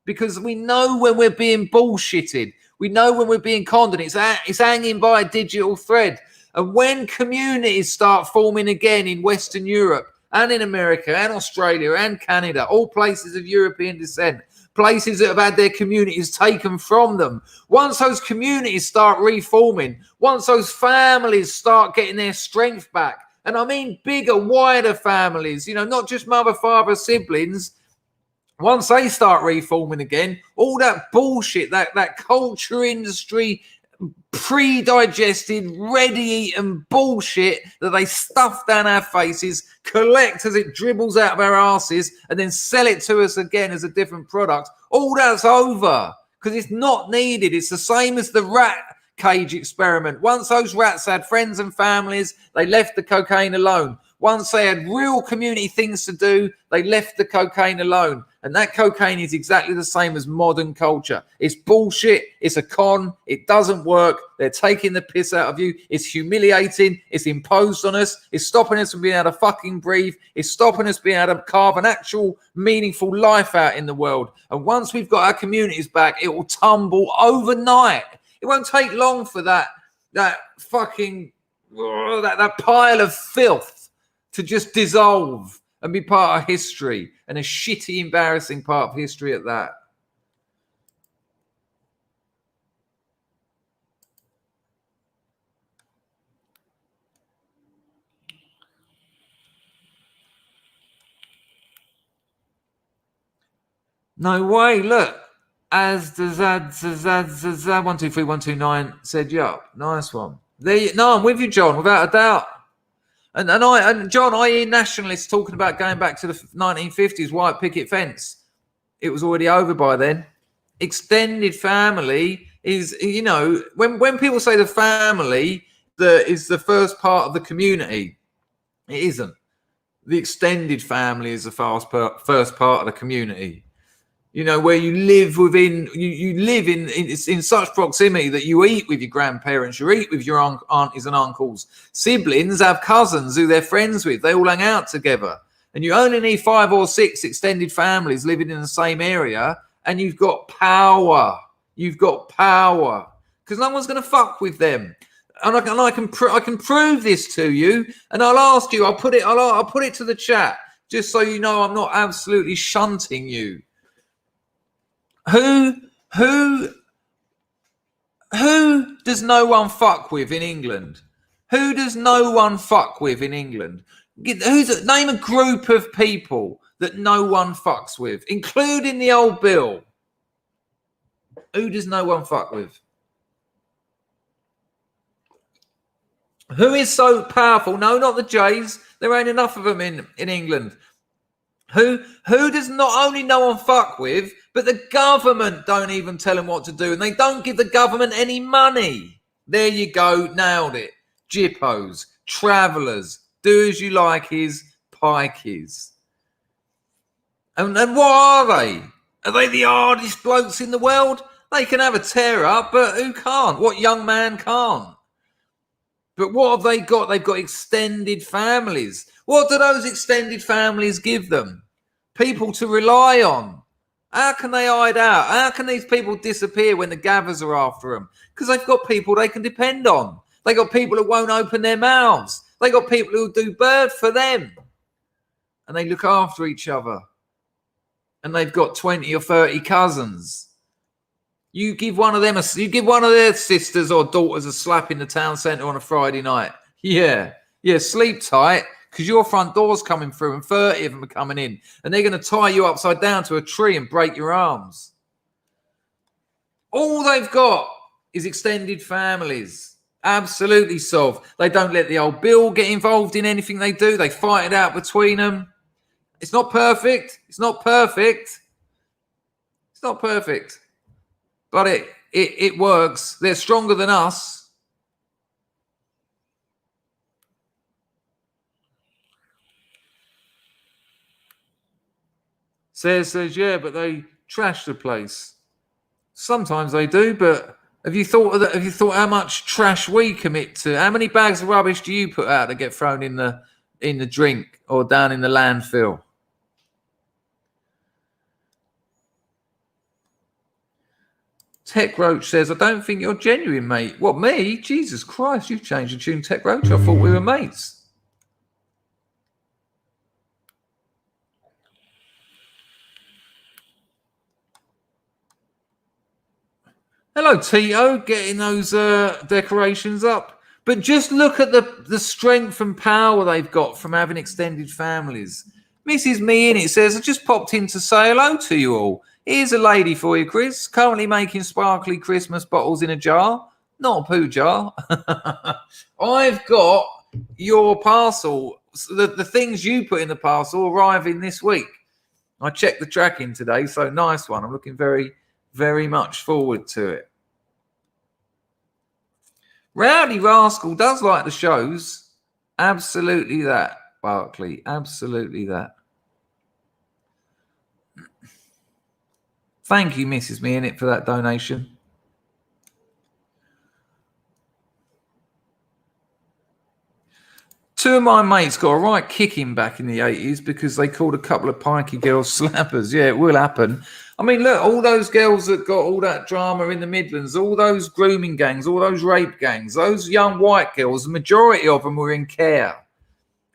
Because we know when we're being bullshitted. We know when we're being conned, and it's hanging by a digital thread. And when communities start forming again in Western Europe and in America and Australia and Canada, all places of European descent, places that have had their communities taken from them. Once those communities start reforming, once those families start getting their strength back, and I mean bigger, wider families, you know, not just mother, father, siblings, once they start reforming again, all that bullshit, that culture industry, pre-digested, ready-eaten bullshit that they stuff down our faces, collect as it dribbles out of our asses, and then sell it to us again as a different product. All that's over because it's not needed. It's the same as the rat cage experiment. Once those rats had friends and families, they left the cocaine alone. Once they had real community things to do, they left the cocaine alone. And that cocaine is exactly the same as modern culture. It's bullshit. It's a con. It doesn't work. They're taking the piss out of you. It's humiliating. It's imposed on us. It's stopping us from being able to fucking breathe. It's stopping us being able to carve an actual meaningful life out in the world. And once we've got our communities back, it will tumble overnight. It won't take long for that fucking, that pile of filth to just dissolve and be part of history, and a shitty, embarrassing part of history at that. No way, look. As the Zad 123129 said, yup, nice one. No, I'm with you, John, without a doubt. And John, I hear nationalists talking about going back to the 1950s white picket fence. It was already over by then. Extended family is, you know, when people say the family is the first part of the community, it isn't. The extended family is the first part of the community. You know, where you live within, you live in such proximity that you eat with your grandparents, you eat with your aunties and uncles. Siblings have cousins who they're friends with. They all hang out together. And you only need 5 or 6 extended families living in the same area, and you've got power. You've got power. Because no one's going to fuck with them. And I can prove this to you, and I'll ask you, I'll put it to the chat, just so you know I'm not absolutely shunting you. Who does no one fuck with in England? Who does no one fuck with in England? Name a group of people that no one fucks with, including the old Bill. Who does no one fuck with? Who is so powerful? No, not the Jays. There ain't enough of them in England. Who does not only no one fuck with, but the government don't even tell them what to do, and they don't give the government any money. There you go, nailed it. Jippos, travellers, do as you like is pikeys. And what are they? Are they the hardest blokes in the world? They can have a tear up, but who can't? What young man can't? But what have they got? They've got extended families. What do those extended families give them? People to rely on. How can they hide out? How can these people disappear when the gathers are after them? Because they've got people they can depend on. They got people who won't open their mouths. They got people who do birth for them. And they look after each other. And they've got 20 or 30 cousins. You give one of their sisters or daughters a slap in the town centre on a Friday night. Yeah, sleep tight, because your front door's coming through and 30 of them are coming in, and they're going to tie you upside down to a tree and break your arms. All they've got is extended families. Absolutely soft. They don't let the old Bill get involved in anything they do. They fight it out between them. It's not perfect. It's not perfect. It's not perfect. But it works. They're stronger than us. Says, yeah, but they trash the place. Sometimes they do, but have you thought of that? Have you thought how much trash we commit to? How many bags of rubbish do you put out that get thrown in the drink or down in the landfill? Tech Roach says, I don't think you're genuine, mate. What, me? Jesus Christ, you've changed the tune, Tech Roach. I thought we were mates. Hello, Tito, getting those decorations up. But just look at the strength and power they've got from having extended families. Mrs. Me in it says, I just popped in to say hello to you all. Here's a lady for you, Chris. Currently making sparkly Christmas bottles in a jar. Not a poo jar. I've got your parcel. The things you put in the parcel arriving this week. I checked the tracking today, so nice one. I'm looking very, very much forward to it. Rowdy Rascal does like the shows. Absolutely that, Barkley. Absolutely that. Thank you, Mrs. Me in it, for that donation. Two of my mates got a right kicking back in the 80s because they called a couple of pikey girls slappers. Yeah, it will happen. I mean, look, all those girls that got all that drama in the Midlands, all those grooming gangs, all those rape gangs, those young white girls, the majority of them were in care.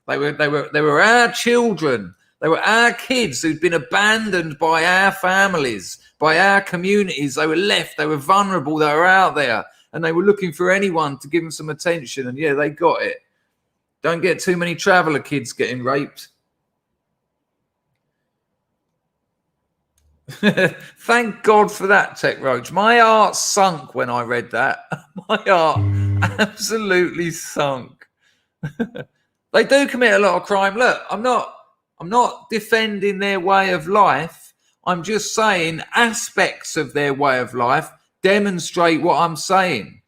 They were our children. They were our kids who'd been abandoned by our families, by our communities. They were left. They were vulnerable. They were out there. And they were looking for anyone to give them some attention. And, yeah, they got it. Don't get too many traveller kids getting raped. Thank God for that, Tech Roach. My heart sunk when I read that. My heart absolutely sunk. They do commit a lot of crime. Look, I'm not defending their way of life. I'm just saying aspects of their way of life demonstrate what I'm saying.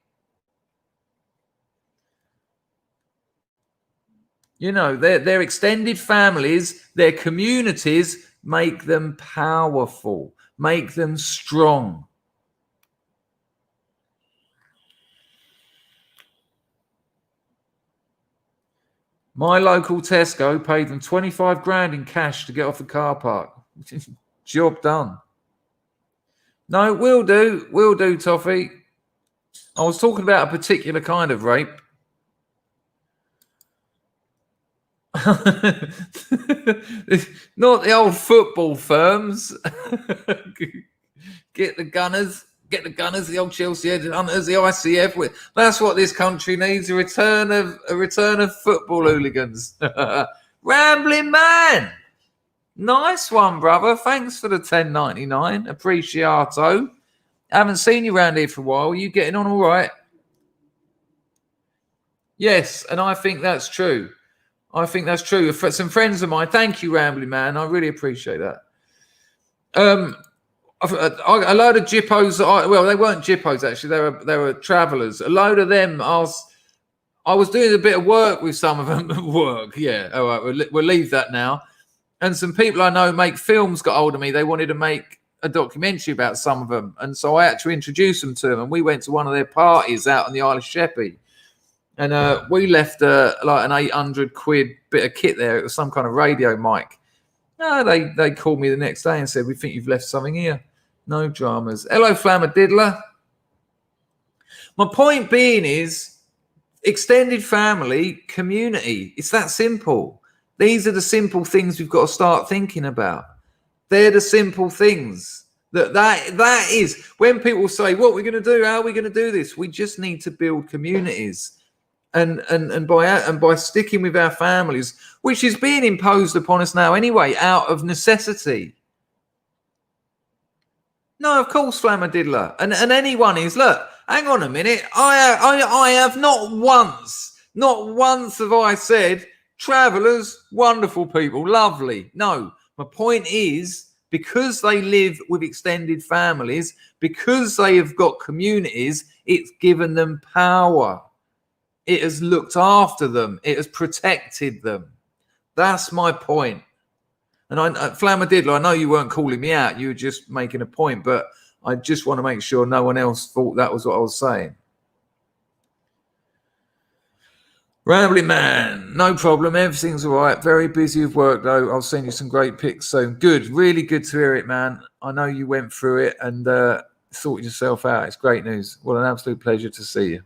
You know, their extended families, their communities make them powerful. Make them strong. My local Tesco paid them 25 grand in cash to get off the car park. Job done. No, will do, Toffee. I was talking about a particular kind of rape. Not the old football firms. Get the Gunners, the old Chelsea Hunters, the ICF. That's what this country needs: a return of football hooligans. Rambling man, nice one, brother. Thanks for the 10.99, appreciato. Haven't seen you around here for a while. You getting on all right? Yes, and I think that's true. For some friends of mine, thank you, Rambling Man. I really appreciate that. A load of jippos. Well, they weren't jippos actually. They were travellers. A load of them asked. I was doing a bit of work with some of them. Work, yeah. All right, we'll leave that now. And some people I know make films got hold of me. They wanted to make a documentary about some of them, and so I had to introduce them to them. And we went to one of their parties out on the Isle of Sheppey. And we left like an 800 quid bit of kit there. It was some kind of radio mic. No, they called me the next day and said, "We think you've left something here." No dramas. Hello, Flammadiddler. My point being is extended family, community. It's that simple. These are the simple things we've got to start thinking about. They're the simple things. That is when people say, "What are we going to do? How are we going to do this?" We just need to build communities. And by sticking with our families, which is being imposed upon us now anyway, out of necessity. No, of course, Flammadiddler, and anyone is. Look, hang on a minute. I have not once have I said travellers, wonderful people, lovely. No, my point is because they live with extended families, because they have got communities, it's given them power. It has looked after them. It has protected them. That's my point. And Flammadiddler, I know you weren't calling me out. You were just making a point. But I just want to make sure no one else thought that was what I was saying. Rambling man, no problem. Everything's all right. Very busy with work, though. I'll send you some great pics soon. Good. Really good to hear it, man. I know you went through it and sorted yourself out. It's great news. What an absolute pleasure to see you.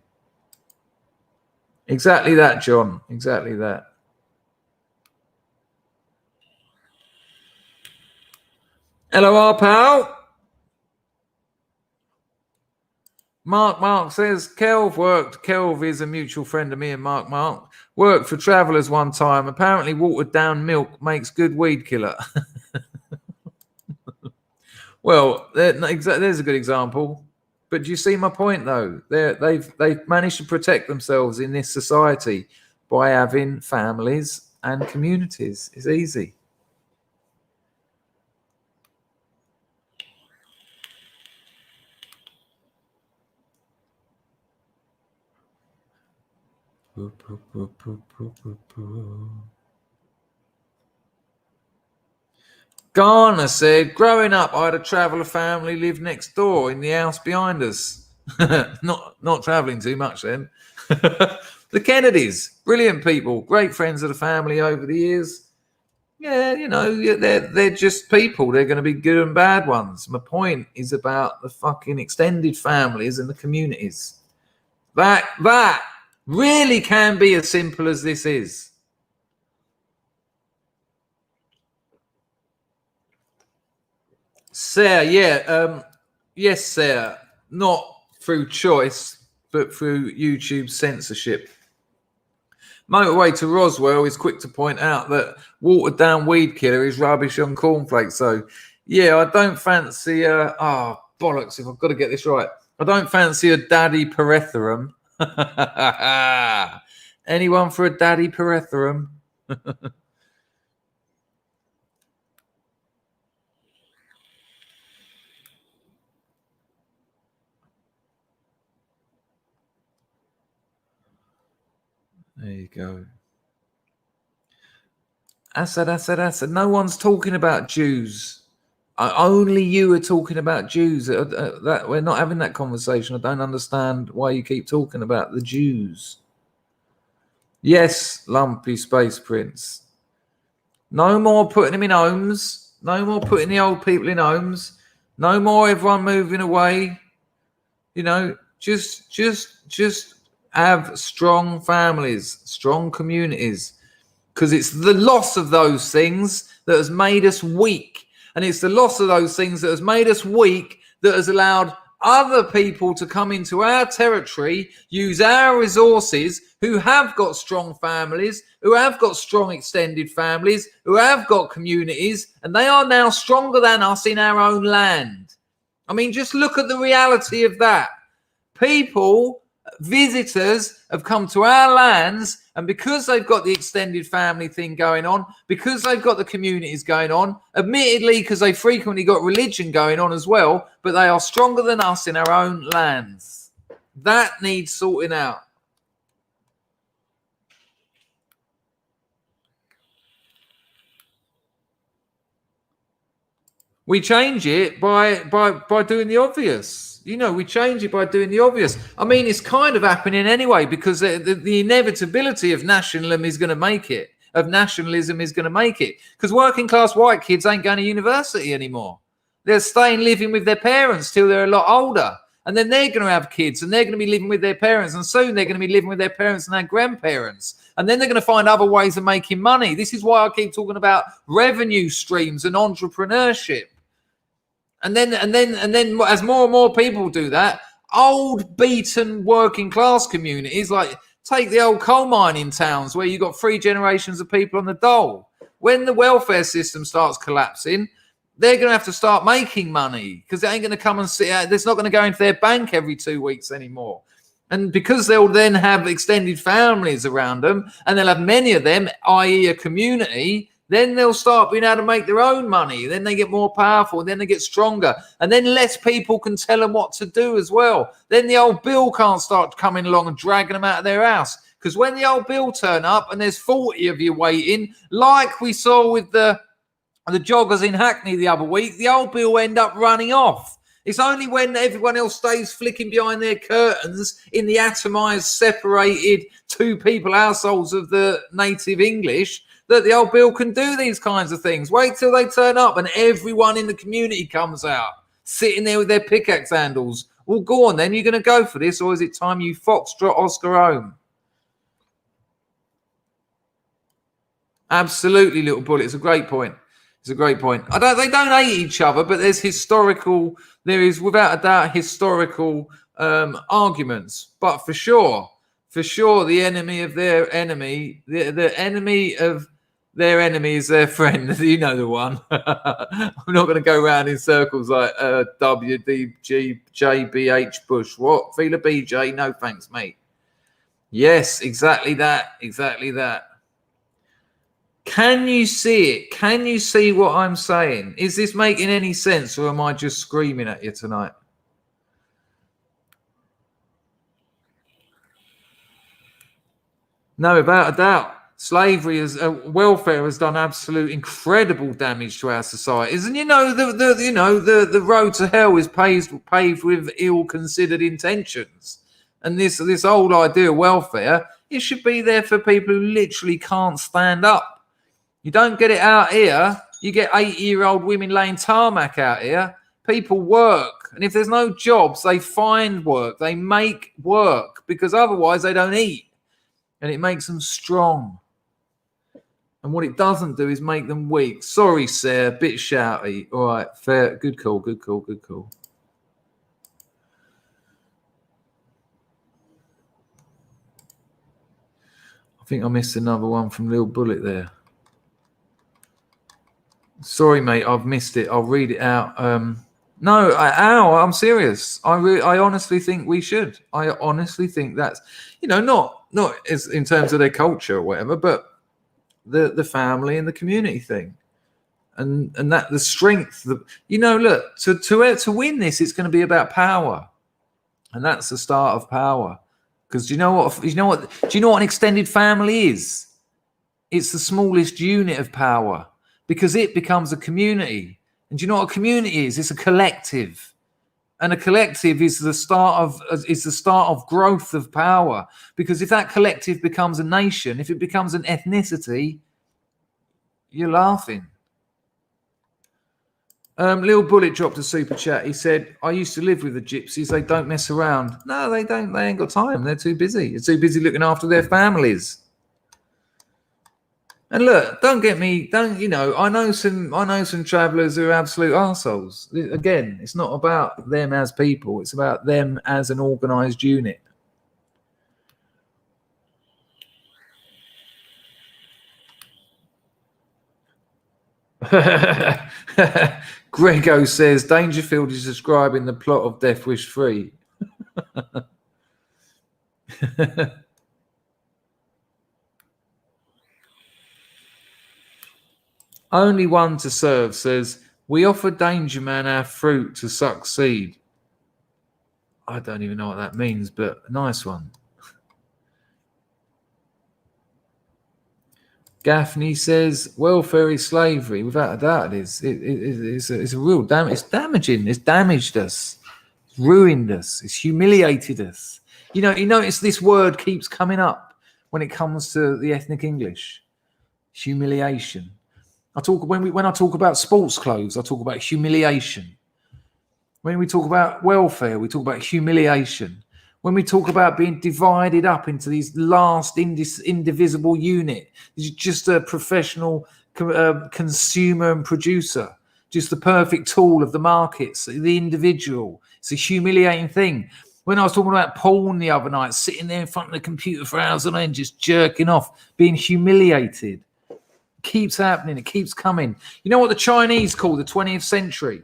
Exactly that, John. Exactly that. Hello, our pal. Mark says, Kelv is a mutual friend of me and Mark. Worked for Travellers one time. Apparently watered down milk makes good weed killer. Well, there's a good example. But do you see my point, though? They've managed to protect themselves in this society by having families and communities. It's easy. Garner said, growing up, I had a traveller family live next door in the house behind us. not travelling too much then. The Kennedys, brilliant people, great friends of the family over the years. Yeah, you know, they're just people. They're going to be good and bad ones. My point is about the fucking extended families and the communities. That really can be as simple as this is. Sarah, yes, Sarah, not through choice, but through YouTube censorship. Motorway to Roswell is quick to point out that watered down weed killer is rubbish on cornflakes. So, yeah, I don't fancy bollocks, if I've got to get this right. I don't fancy a daddy pyrethrum. Anyone for a daddy pyrethrum? There you go. Assad. No one's talking about Jews. Only you are talking about Jews. That we're not having that conversation. I don't understand why you keep talking about the Jews. Yes, Lumpy Space Prince. No more putting them in homes. No more putting the old people in homes. No more everyone moving away. You know, just have strong families, strong communities, because it's the loss of those things that has made us weak. And it's the loss of those things that has made us weak that has allowed other people to come into our territory, use our resources, who have got strong families, who have got strong extended families, who have got communities, and they are now stronger than us in our own land. I mean, just look at the reality of that. People, visitors have come to our lands, and because they've got the extended family thing going on, because they've got the communities going on, admittedly because they frequently got religion going on as well, but they are stronger than us in our own lands. That needs sorting out. We change it by doing the obvious. You know, we change it by doing the obvious. I mean, it's kind of happening anyway, because the inevitability of nationalism is going to make it. Because working class white kids ain't going to university anymore. They're staying living with their parents till they're a lot older. And then they're going to have kids, and they're going to be living with their parents. And soon they're going to be living with their parents and their grandparents. And then they're going to find other ways of making money. This is why I keep talking about revenue streams and entrepreneurship. And then, as more and more people do that, old beaten working class communities, like take the old coal mining towns where you've got 3 generations of people on the dole. When the welfare system starts collapsing, they're going to have to start making money, because they ain't going to come and sit out. It's not going to go into their bank every 2 weeks anymore. And because they'll then have extended families around them, and they'll have many of them, i.e. a community, then they'll start being able to make their own money. Then they get more powerful, and then they get stronger. And then less people can tell them what to do as well. Then the old bill can't start coming along and dragging them out of their house. Because when the old bill turn up and there's 40 of you waiting, like we saw with the joggers in Hackney the other week, the old bill end up running off. It's only when everyone else stays flicking behind their curtains in the atomised, separated 2 people households of the native English that the old bill can do these kinds of things. Wait till they turn up and everyone in the community comes out, sitting there with their pickaxe handles. Well, go on then. You're going to go for this, or is it time you foxtrot Oscar home? Absolutely, little bullet. It's a great point. They don't hate each other, but there is without a doubt historical arguments. But for sure, the enemy of their enemy, the enemy of their enemy is their friend. You know the one. I'm not going to go around in circles like WDGJBH Bush. What? Feel a BJ? No thanks, mate. Yes, exactly that. Can you see it? Can you see what I'm saying? Is this making any sense, or am I just screaming at you tonight? No, without a doubt. Slavery welfare has done absolute incredible damage to our societies, and the road to hell is paved with ill-considered intentions. And this old idea of welfare, it should be there for people who literally can't stand up. You don't get it out here. You get 80-year-old women laying tarmac out here. People work, and if there's no jobs, they find work. They make work, because otherwise they don't eat, and it makes them strong. And what it doesn't do is make them weak. Sorry, Sarah, bit shouty. All right, fair. Good call. I think I missed another one from Lil Bullet there. Sorry, mate, I've missed it. I'll read it out. No, I'm serious. I honestly think we should. I honestly think that's, not as in terms of their culture or whatever, but the family and the community thing, and that the strength. Look, to win this, it's going to be about power, and that's the start of power. Because do you know what an extended family is? It's the smallest unit of power, because it becomes a community. And do you know what a community is? It's a collective. And a collective is the start of growth of power. Because if that collective becomes a nation, if it becomes an ethnicity, you're laughing. Lil Bullet dropped a super chat. He said, I used to live with the gypsies. They don't mess around. No, they don't. They ain't got time. They're too busy. They're too busy looking after their families. And look, don't get me, I know some travellers who are absolute arseholes. Again, it's not about them as people. It's about them as an organised unit. Grego says Dangerfield is describing the plot of Death Wish 3. Only one to serve says, we offer Danger Man our fruit to succeed. I don't even know what that means, but a nice one. Gaffney says, welfare is slavery. Without a doubt, it is. It's a real damage. It's damaging. It's damaged us. It's ruined us. It's humiliated us. You notice this word keeps coming up when it comes to the ethnic English. Humiliation. When I talk about sports clothes, I talk about humiliation. When we talk about welfare, we talk about humiliation. When we talk about being divided up into these last indivisible unit, it's just a professional consumer and producer, just the perfect tool of the markets, the individual. It's a humiliating thing. When I was talking about porn the other night, sitting there in front of the computer for hours on end, just jerking off, being humiliated. Keeps happening. It keeps coming. You know what the Chinese call the 20th century?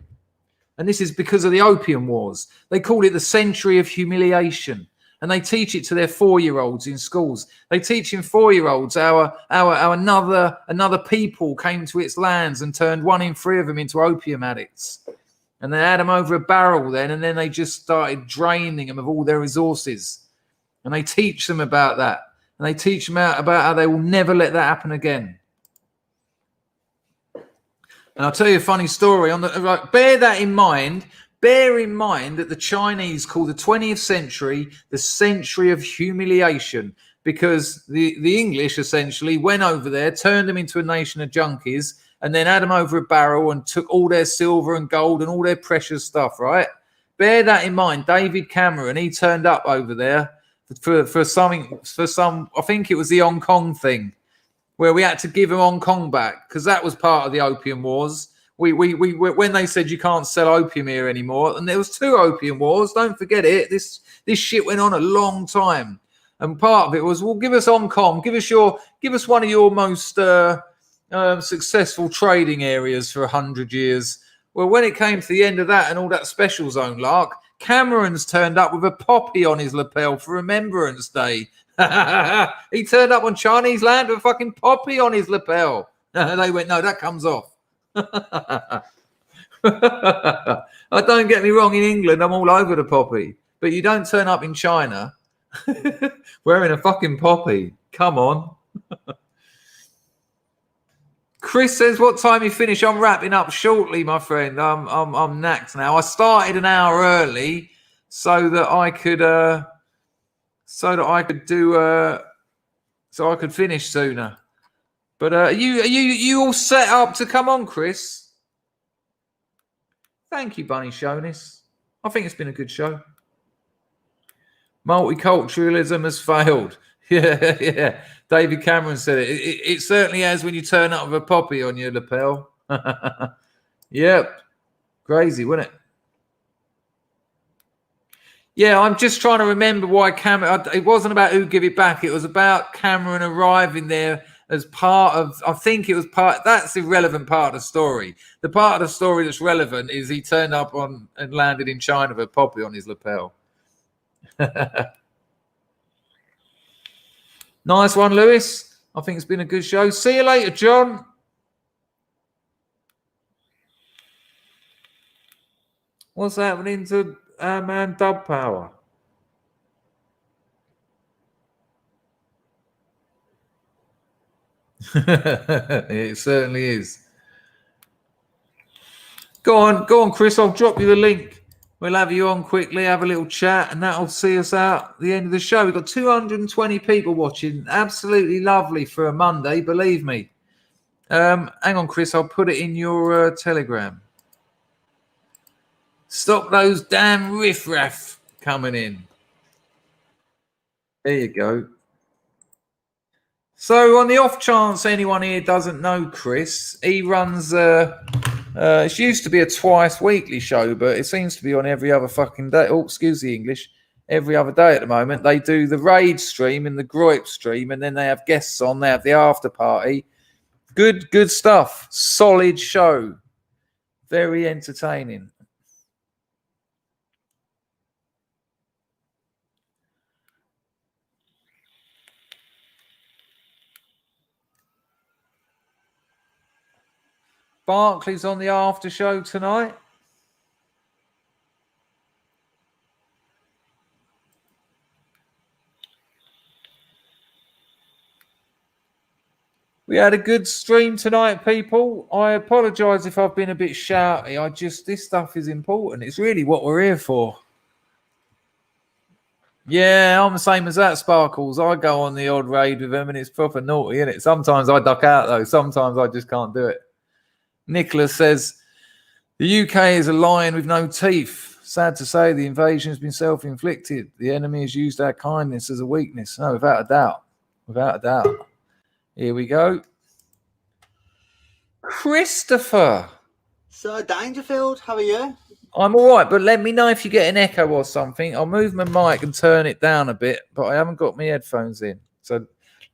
And this is because of the Opium Wars. They call it the century of humiliation. And they teach it to their 4-year-olds in schools. They teach in 4-year-olds how another people came to its lands and turned 1 in 3 of them into opium addicts. And they had them over a barrel then, and then they just started draining them of all their resources. And they teach them about that. And they teach them about how they will never let that happen again. And I'll tell you a funny story. Bear that in mind. Bear in mind that the Chinese call the 20th century the century of humiliation, because the English essentially went over there, turned them into a nation of junkies, and then had them over a barrel and took all their silver and gold and all their precious stuff, right? Bear that in mind. David Cameron, he turned up over there for some, I think it was the Hong Kong thing, where we had to give Hong Kong back because that was part of the Opium Wars. We when they said you can't sell opium here anymore, and there was 2 Opium Wars. Don't forget it. This shit went on a long time, and part of it was, well, give us Hong Kong, give us one of your most successful trading areas for 100 years. Well, when it came to the end of that and all that special zone lark, Cameron's turned up with a poppy on his lapel for Remembrance Day. He turned up on Chinese land with a fucking poppy on his lapel. They went, no, that comes off. Don't get me wrong, in England, I'm all over the poppy. But you don't turn up in China wearing a fucking poppy. Come on. Chris says, what time you finish? I'm wrapping up shortly, my friend. I'm knacked now. I started an hour early so that I could finish sooner. But are you all set up to come on, Chris? Thank you, Bunny Shonis. I think it's been a good show. Multiculturalism has failed. Yeah. David Cameron said it. It certainly has when you turn up with a poppy on your lapel. Yep. Crazy, wasn't it? Yeah, I'm just trying to remember why Cameron... It wasn't about who give it back. It was about Cameron arriving there as part of... I think it was part... That's the irrelevant part of the story. The part of the story that's relevant is he turned up on and landed in China with a poppy on his lapel. Nice one, Lewis. I think it's been a good show. See you later, John. What's happening to our man Dub Power? It certainly is. Go on, Chris. I'll drop you the link. We'll have you on quickly, have a little chat, and that'll see us out at the end of the show. We've got 220 people watching. Absolutely lovely for a Monday, believe me. Hang on, Chris. I'll put it in your Telegram. Stop those damn riffraff coming in. There you go. So on the off chance anyone here doesn't know Chris, he runs it used to be a twice weekly show, but it seems to be on every other fucking day. Oh, excuse the English. Every other day at the moment. They do the raid stream and the gripe stream, and then they have guests on. They have the after party. Good stuff. Solid show. Very entertaining. Barclay's on the after show tonight. We had a good stream tonight, people. I apologise if I've been a bit shouty. This stuff is important. It's really what we're here for. Yeah, I'm the same as that, Sparkles. I go on the odd raid with them and it's proper naughty, isn't it? Sometimes I duck out, though. Sometimes I just can't do it. Nicholas says, the UK is a lion with no teeth. Sad to say, the invasion has been self-inflicted. The enemy has used our kindness as a weakness. No, without a doubt. Without a doubt. Here we go. Christopher. Sir Dangerfield, how are you? I'm all right, but let me know if you get an echo or something. I'll move my mic and turn it down a bit, but I haven't got my headphones in. So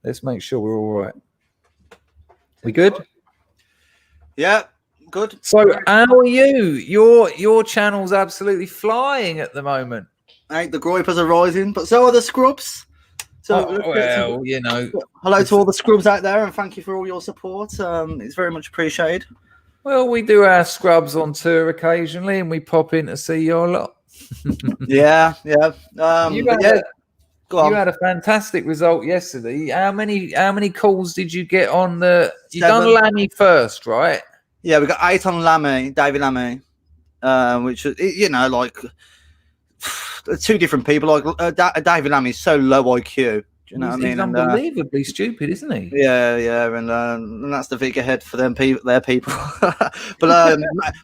let's make sure we're all right. We good? Yeah, good. So how are you? Your channel's absolutely flying at the moment. Hey, the groypers are rising, but so are the scrubs. So hello to all the scrubs out there, and thank you for all your support. It's very much appreciated. Well, we do our scrubs on tour occasionally, and we pop in to see your lot. Yeah. You had a fantastic result yesterday. How many calls did you get on the? You done Lammy first, right? Yeah, we got 8 on Lammy, David Lammy, which like two different people. Like David Lammy is so low IQ. Do you know what I mean? He's unbelievably stupid, isn't he? Yeah, and that's the figurehead for their people. But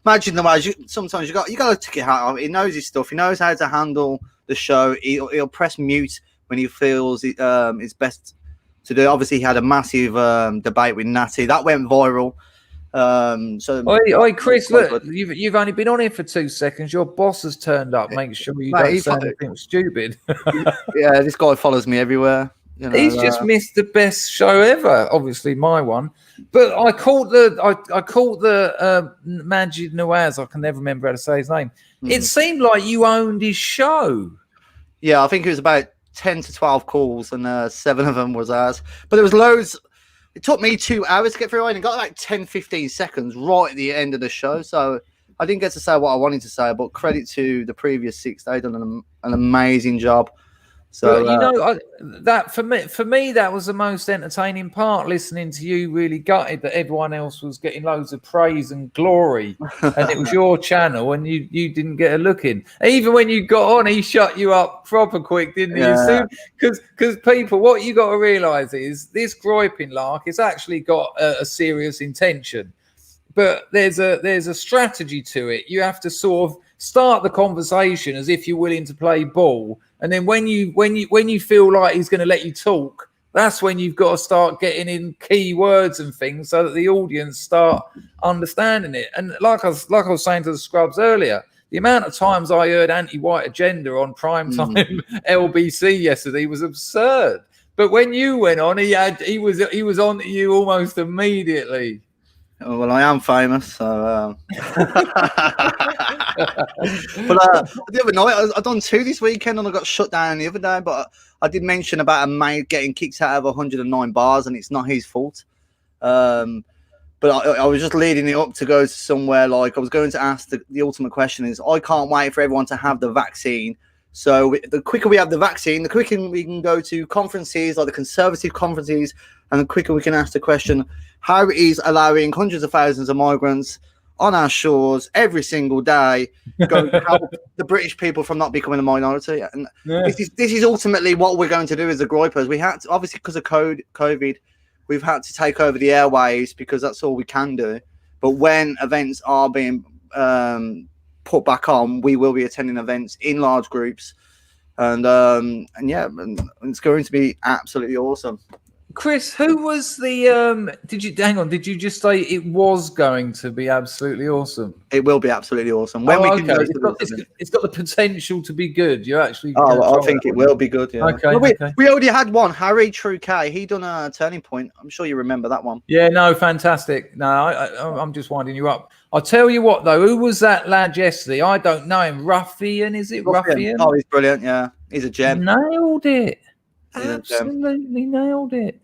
imagine the way sometimes you got to take it out. He knows his stuff. He knows how to handle the show. He'll press mute when he feels it's best to do. Obviously, he had a massive debate with Natty that went viral. Chris, look, you've only been on here for 2 seconds. Your boss has turned up. Make sure you don't say anything stupid. Yeah, this guy follows me everywhere. He's just missed the best show ever. Obviously, my one. But I caught the Majid Nawaz. I can never remember how to say his name. It seemed like you owned his show. Yeah, I think it was about 10 to 12 calls, and 7 of them was ours. But there was loads. It took me 2 hours to get through it, and got like 10, 15 seconds right at the end of the show. So I didn't get to say what I wanted to say, but credit to the previous 6. They've done an amazing job. So that for me that was the most entertaining part, listening to you. Really gutted that everyone else was getting loads of praise and glory, and it was your channel, and you didn't get a look in. Even when you got on, he shut you up proper quick, didn't he? Yeah. Because people, what you got to realise is this griping lark has actually got a serious intention, but there's a strategy to it. You have to sort of start the conversation as if you're willing to play ball. And then when you feel like he's going to let you talk, that's when you've got to start getting in key words and things so that the audience start understanding it. And like I was saying to the scrubs earlier, the amount of times I heard anti-white agenda on primetime LBC yesterday was absurd. But when you went on, he was on to you almost immediately. Oh, well, I am famous, so. But the other night, I done 2 this weekend, and I got shut down the other day. But I did mention about a mate getting kicked out of 109 bars, and it's not his fault. But I was just leading it up to go to somewhere like I was going to ask the ultimate question is I can't wait for everyone to have the vaccine. So the quicker we have the vaccine, the quicker we can go to conferences like the conservative conferences, and the quicker we can ask the question, how is allowing hundreds of thousands of migrants on our shores every single day, going to help the British people from not becoming a minority. And this is ultimately what we're going to do as the Groypers. We had to, obviously, because of COVID, we've had to take over the airwaves because that's all we can do. But when events are being put back on, we will be attending events in large groups, and it's going to be absolutely awesome. Chris, who was the did you just say it was going to be absolutely awesome? It will be absolutely awesome. It's got the potential to be good. You're actually I think it will be good. Yeah. Okay, well, we already had one. Harry True K. He done a Turning Point. I'm sure you remember that one. Yeah, no, fantastic. No, I'm just winding you up. I'll tell you what though, who was that lad yesterday? I don't know him. Ruffian, is it Ruffian? Oh, he's brilliant. Yeah, he's a gem. Nailed it. Absolutely nailed it.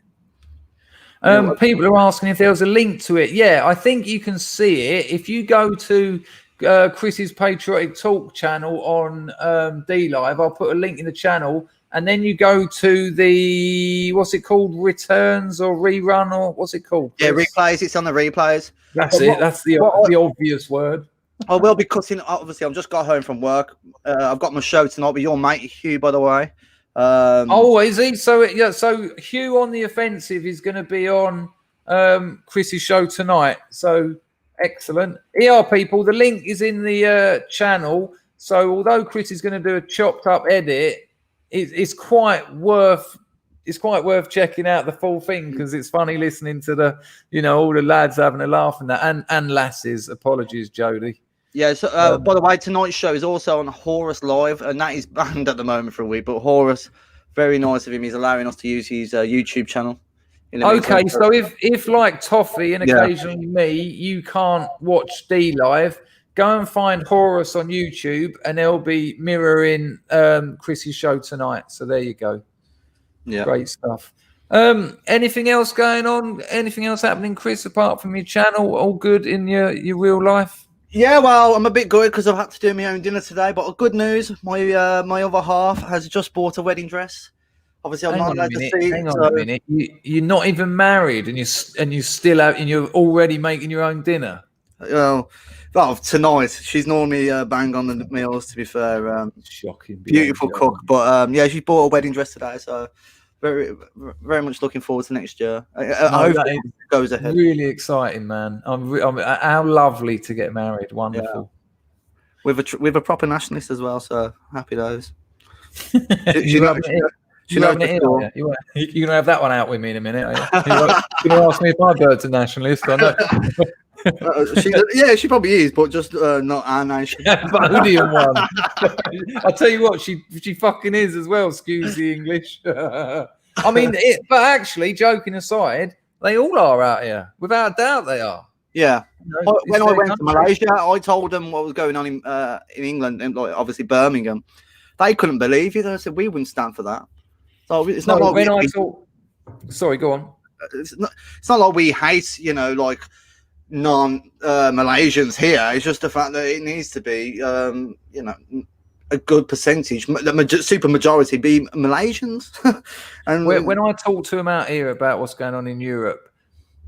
People are asking if there was a link to it. Yeah, I think you can see it if you go to Chris's Patriotic Talk channel on D Live. I'll put a link in the channel, and then you go to the what's it called, returns or rerun or what's it called? Yeah, replays. It's on the replays. That's it. That's the obvious word. I will be cutting. Obviously, I've just got home from work. I've got my show tonight with your mate Hugh, by the way. Is he? So Hugh on the Offensive is going to be on Chris's show tonight. So excellent. Here, people, the link is in the channel. So although Chris is going to do a chopped up edit, it's quite worth checking out the full thing because it's funny listening to the all the lads having a laugh and that and lasses. Apologies, Jody. Yeah, so by the way, tonight's show is also on Horus Live, and that is banned at the moment for a week. But Horus, very nice of him, he's allowing us to use his YouTube channel. Okay, so if like Toffee and occasionally me, you can't watch D Live, go and find Horus on YouTube, and they'll be mirroring Chris's show tonight. So there you go. Yeah, great stuff. Anything else going on? Anything else happening, Chris, apart from your channel? All good in your real life? Yeah, well, I'm a bit good because I've had to do my own dinner today. But good news, my other half has just bought a wedding dress. Obviously, I'm not allowed to see. Hang on a minute. You're not even married, and you're still out, and you're already making your own dinner. Well, tonight she's normally bang on the meals. To be fair, shocking, beautiful cook. But she bought a wedding dress today, so very, very much looking forward to next year. I hope it goes ahead. Really exciting, man. I'm how lovely to get married. Wonderful. Yeah. With a proper nationalist as well. So happy days. You're gonna have that one out with me in a minute. Are you? You're gonna ask me if my bird's a nationalist. I know. She probably is, but just not our nation. Bodian one. I'll tell you what, she fucking is as well. Excuse the English. I mean, but actually, joking aside, they all are out here. Without a doubt, they are. Yeah. When I went to Malaysia, I told them what was going on in England, and obviously Birmingham. They couldn't believe it. They said we wouldn't stand for that. So it's not like Sorry, go on. It's not like we hate, like non-Malaysians here. It's just the fact that it needs to be, a good percentage, the super majority be Malaysians. And when I talk to them out here about what's going on in Europe,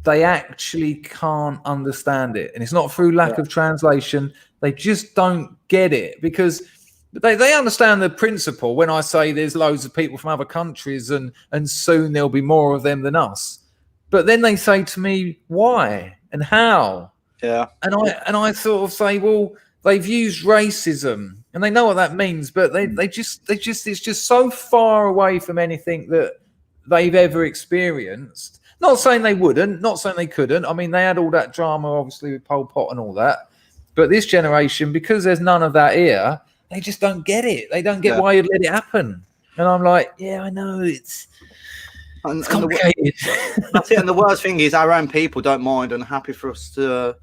they actually can't understand it, and it's not through lack of translation. They just don't get it because they understand the principle. When I say there's loads of people from other countries, and soon there'll be more of them than us, but then they say to me, why and how? Yeah, and I sort of say, well, they've used racism and they know what that means, but they just it's just so far away from anything that they've ever experienced. Not saying they wouldn't, not saying they couldn't. I mean, they had all that drama, obviously, with Pol Pot and all that. But this generation, because there's none of that here, they just don't get it. They don't get why you'd let it happen. And I'm like, yeah, I know, it's complicated. That's it. And the worst thing is our own people don't mind and are happy for us to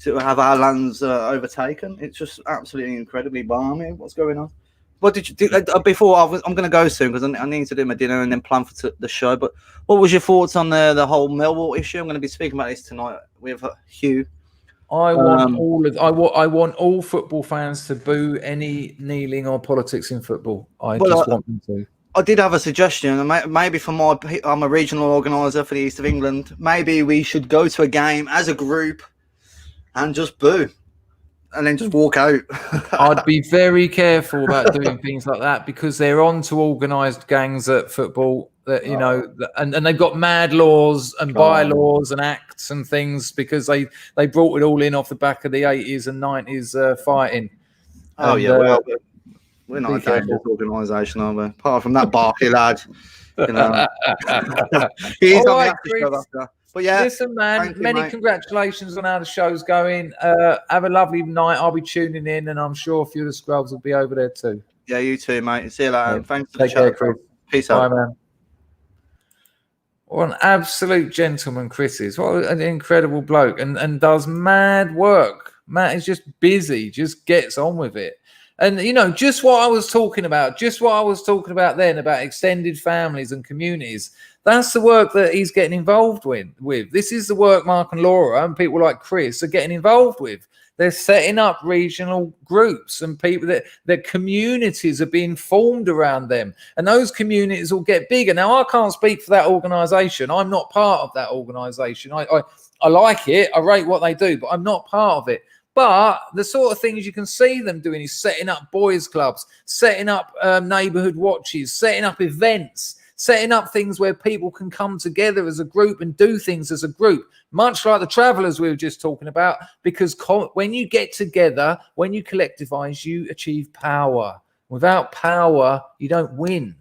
have our lands overtaken. It's just absolutely incredibly balmy what's going on. What did you do before? I'm going to go soon because I need to do my dinner and then plan for the show. But what was your thoughts on the whole Millwall issue? I'm going to be speaking about this tonight with Hugh. I want all football fans to boo any kneeling or politics in football. I want them to. I did have a suggestion, maybe I'm a regional organizer for the East of England. Maybe we should go to a game as a group and just boo, and then just walk out. I'd be very careful about doing things like that because they're on to organised gangs at football. That you know, and they've got mad laws and bylaws and acts and things because they brought it all in off the back of the 80s and 90s fighting. Oh and, yeah, well, we're not a dangerous organisation, are we? Apart from that Barkley lad, you know. He's All on right, the after show after. But yeah, listen, man, thank you, many mate. congratulations on how the show's going. Have a lovely night. I'll be tuning in, and I'm sure a few of the scrubs will be over there too. Yeah, you too, mate. See you later. Yeah. Thanks for the Take care, chat. Chris. Peace Bye, out. man. What an absolute gentleman Chris is. What an incredible bloke, and does mad work. Matt is just busy, just gets on with it. And, you know, just what I was talking about then about extended families and communities, that's the work that he's getting involved with. This is the work Mark and Laura and people like Chris are getting involved with. They're setting up regional groups and people that their communities are being formed around them. And those communities will get bigger. Now, I can't speak for that organisation. I'm not part of that organisation. I like it. I rate what they do, but I'm not part of it. But the sort of things you can see them doing is setting up boys' clubs, setting up neighbourhood watches, setting up events, setting up things where people can come together as a group and do things as a group, much like the Travellers we were just talking about, because when you get together, when you collectivise, you achieve power. Without power, you don't win.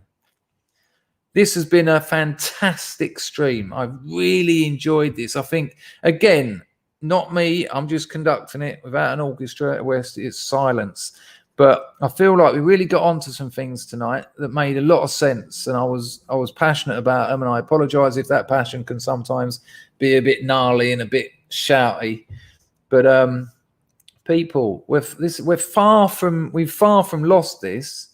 This has been a fantastic stream. I've really enjoyed this. I think, again, not me, I'm just conducting it without an orchestra. It's silence. But I feel like we really got onto some things tonight that made a lot of sense, and I was passionate about them. And I apologise if that passion can sometimes be a bit gnarly and a bit shouty. But people, we've far from lost this.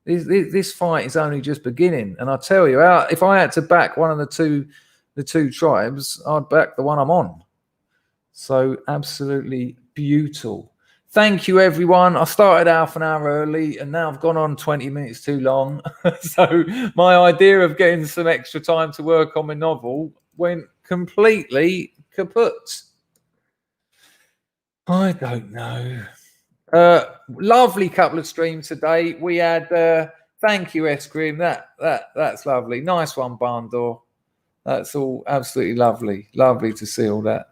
This fight is only just beginning. And I tell you, if I had to back one of the two tribes, I'd back the one I'm on. So absolutely beautiful. Thank you, everyone. I started half an hour early, and now I've gone on 20 minutes too long. So my idea of getting some extra time to work on my novel went completely kaput. I don't know. Lovely couple of streams today. We had, thank you, S-Cream. That's lovely. Nice one, Barn Door. That's all absolutely lovely. Lovely to see all that.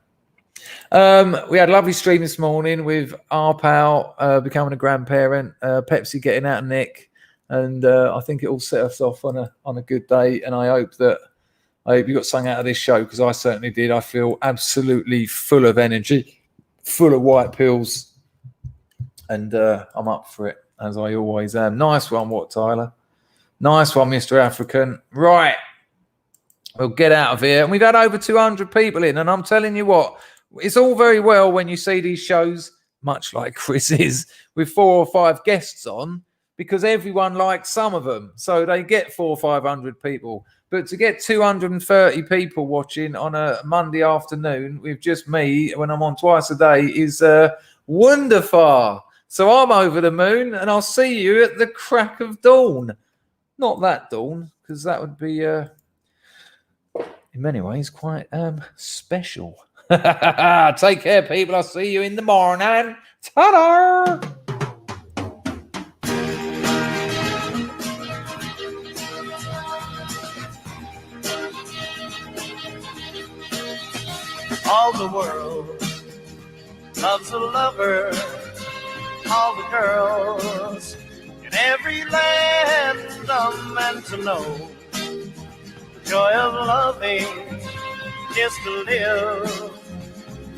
We had a lovely stream this morning with our pal becoming a grandparent, Pepsi getting out of Nick, and I think it all set us off on a good day. And I hope you got something out of this show, because I certainly did. I feel absolutely full of energy, full of white pills, and I'm up for it, as I always am. Nice one, what, Tyler? Nice one, Mr. African. Right, we'll get out of here. And we've had over 200 people in, and I'm telling you what, it's all very well when you see these shows, much like Chris's, with 4 or 5 guests on, because everyone likes some of them. So they get 400 or 500 people. But to get 230 people watching on a Monday afternoon with just me, when I'm on twice a day, is wonderful. So I'm over the moon, and I'll see you at the crack of dawn. Not that dawn, because that would be, in many ways, quite special. Take care, people. I'll see you in the morning. Ta-da! All the world loves a lover. All the girls in every land are meant to know the joy of loving is to live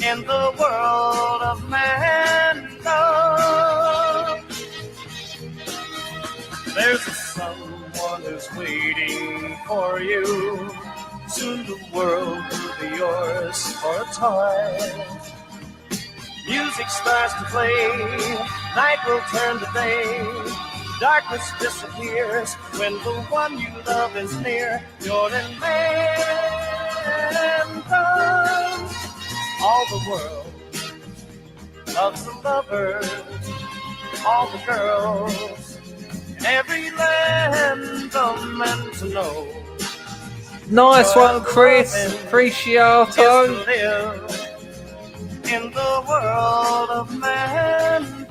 in the world of man love. There's someone who's waiting for you. Soon the world will be yours for a time. Music starts to play, night will turn to day. Darkness disappears when the one you love is near. You're in man love. All the world loves the lovers. All the girls in every land are meant to know. Nice one, Chris. Appreciato. in the world of mankind.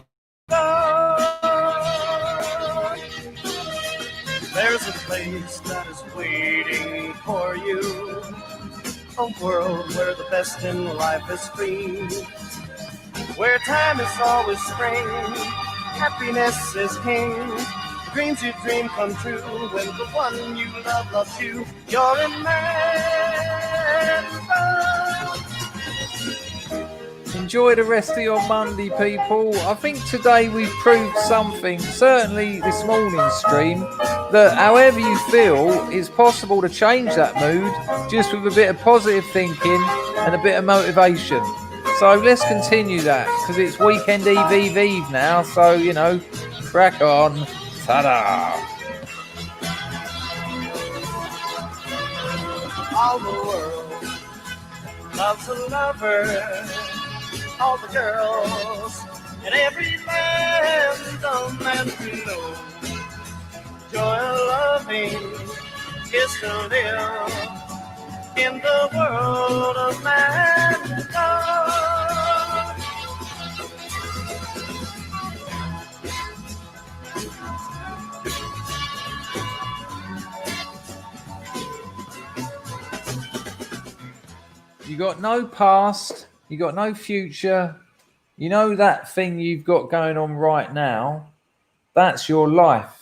There's a place that is waiting for you, a world where the best in life is free, where time is always spring, happiness is king. Dreams you dream come true when the one you love loves you. You're in man. Enjoy the rest of your Monday, people. I think today we've proved something, certainly this morning's stream, that however you feel, it's possible to change that mood just with a bit of positive thinking and a bit of motivation. So let's continue that, because it's weekend eve now, so, you know, crack on. Ta-da! All the world loves a lover. All the girls in every land, a man to know. Joy of loving is to live in the world of mankind. You got no past, you got no future. You know that thing you've got going on right now? That's your life.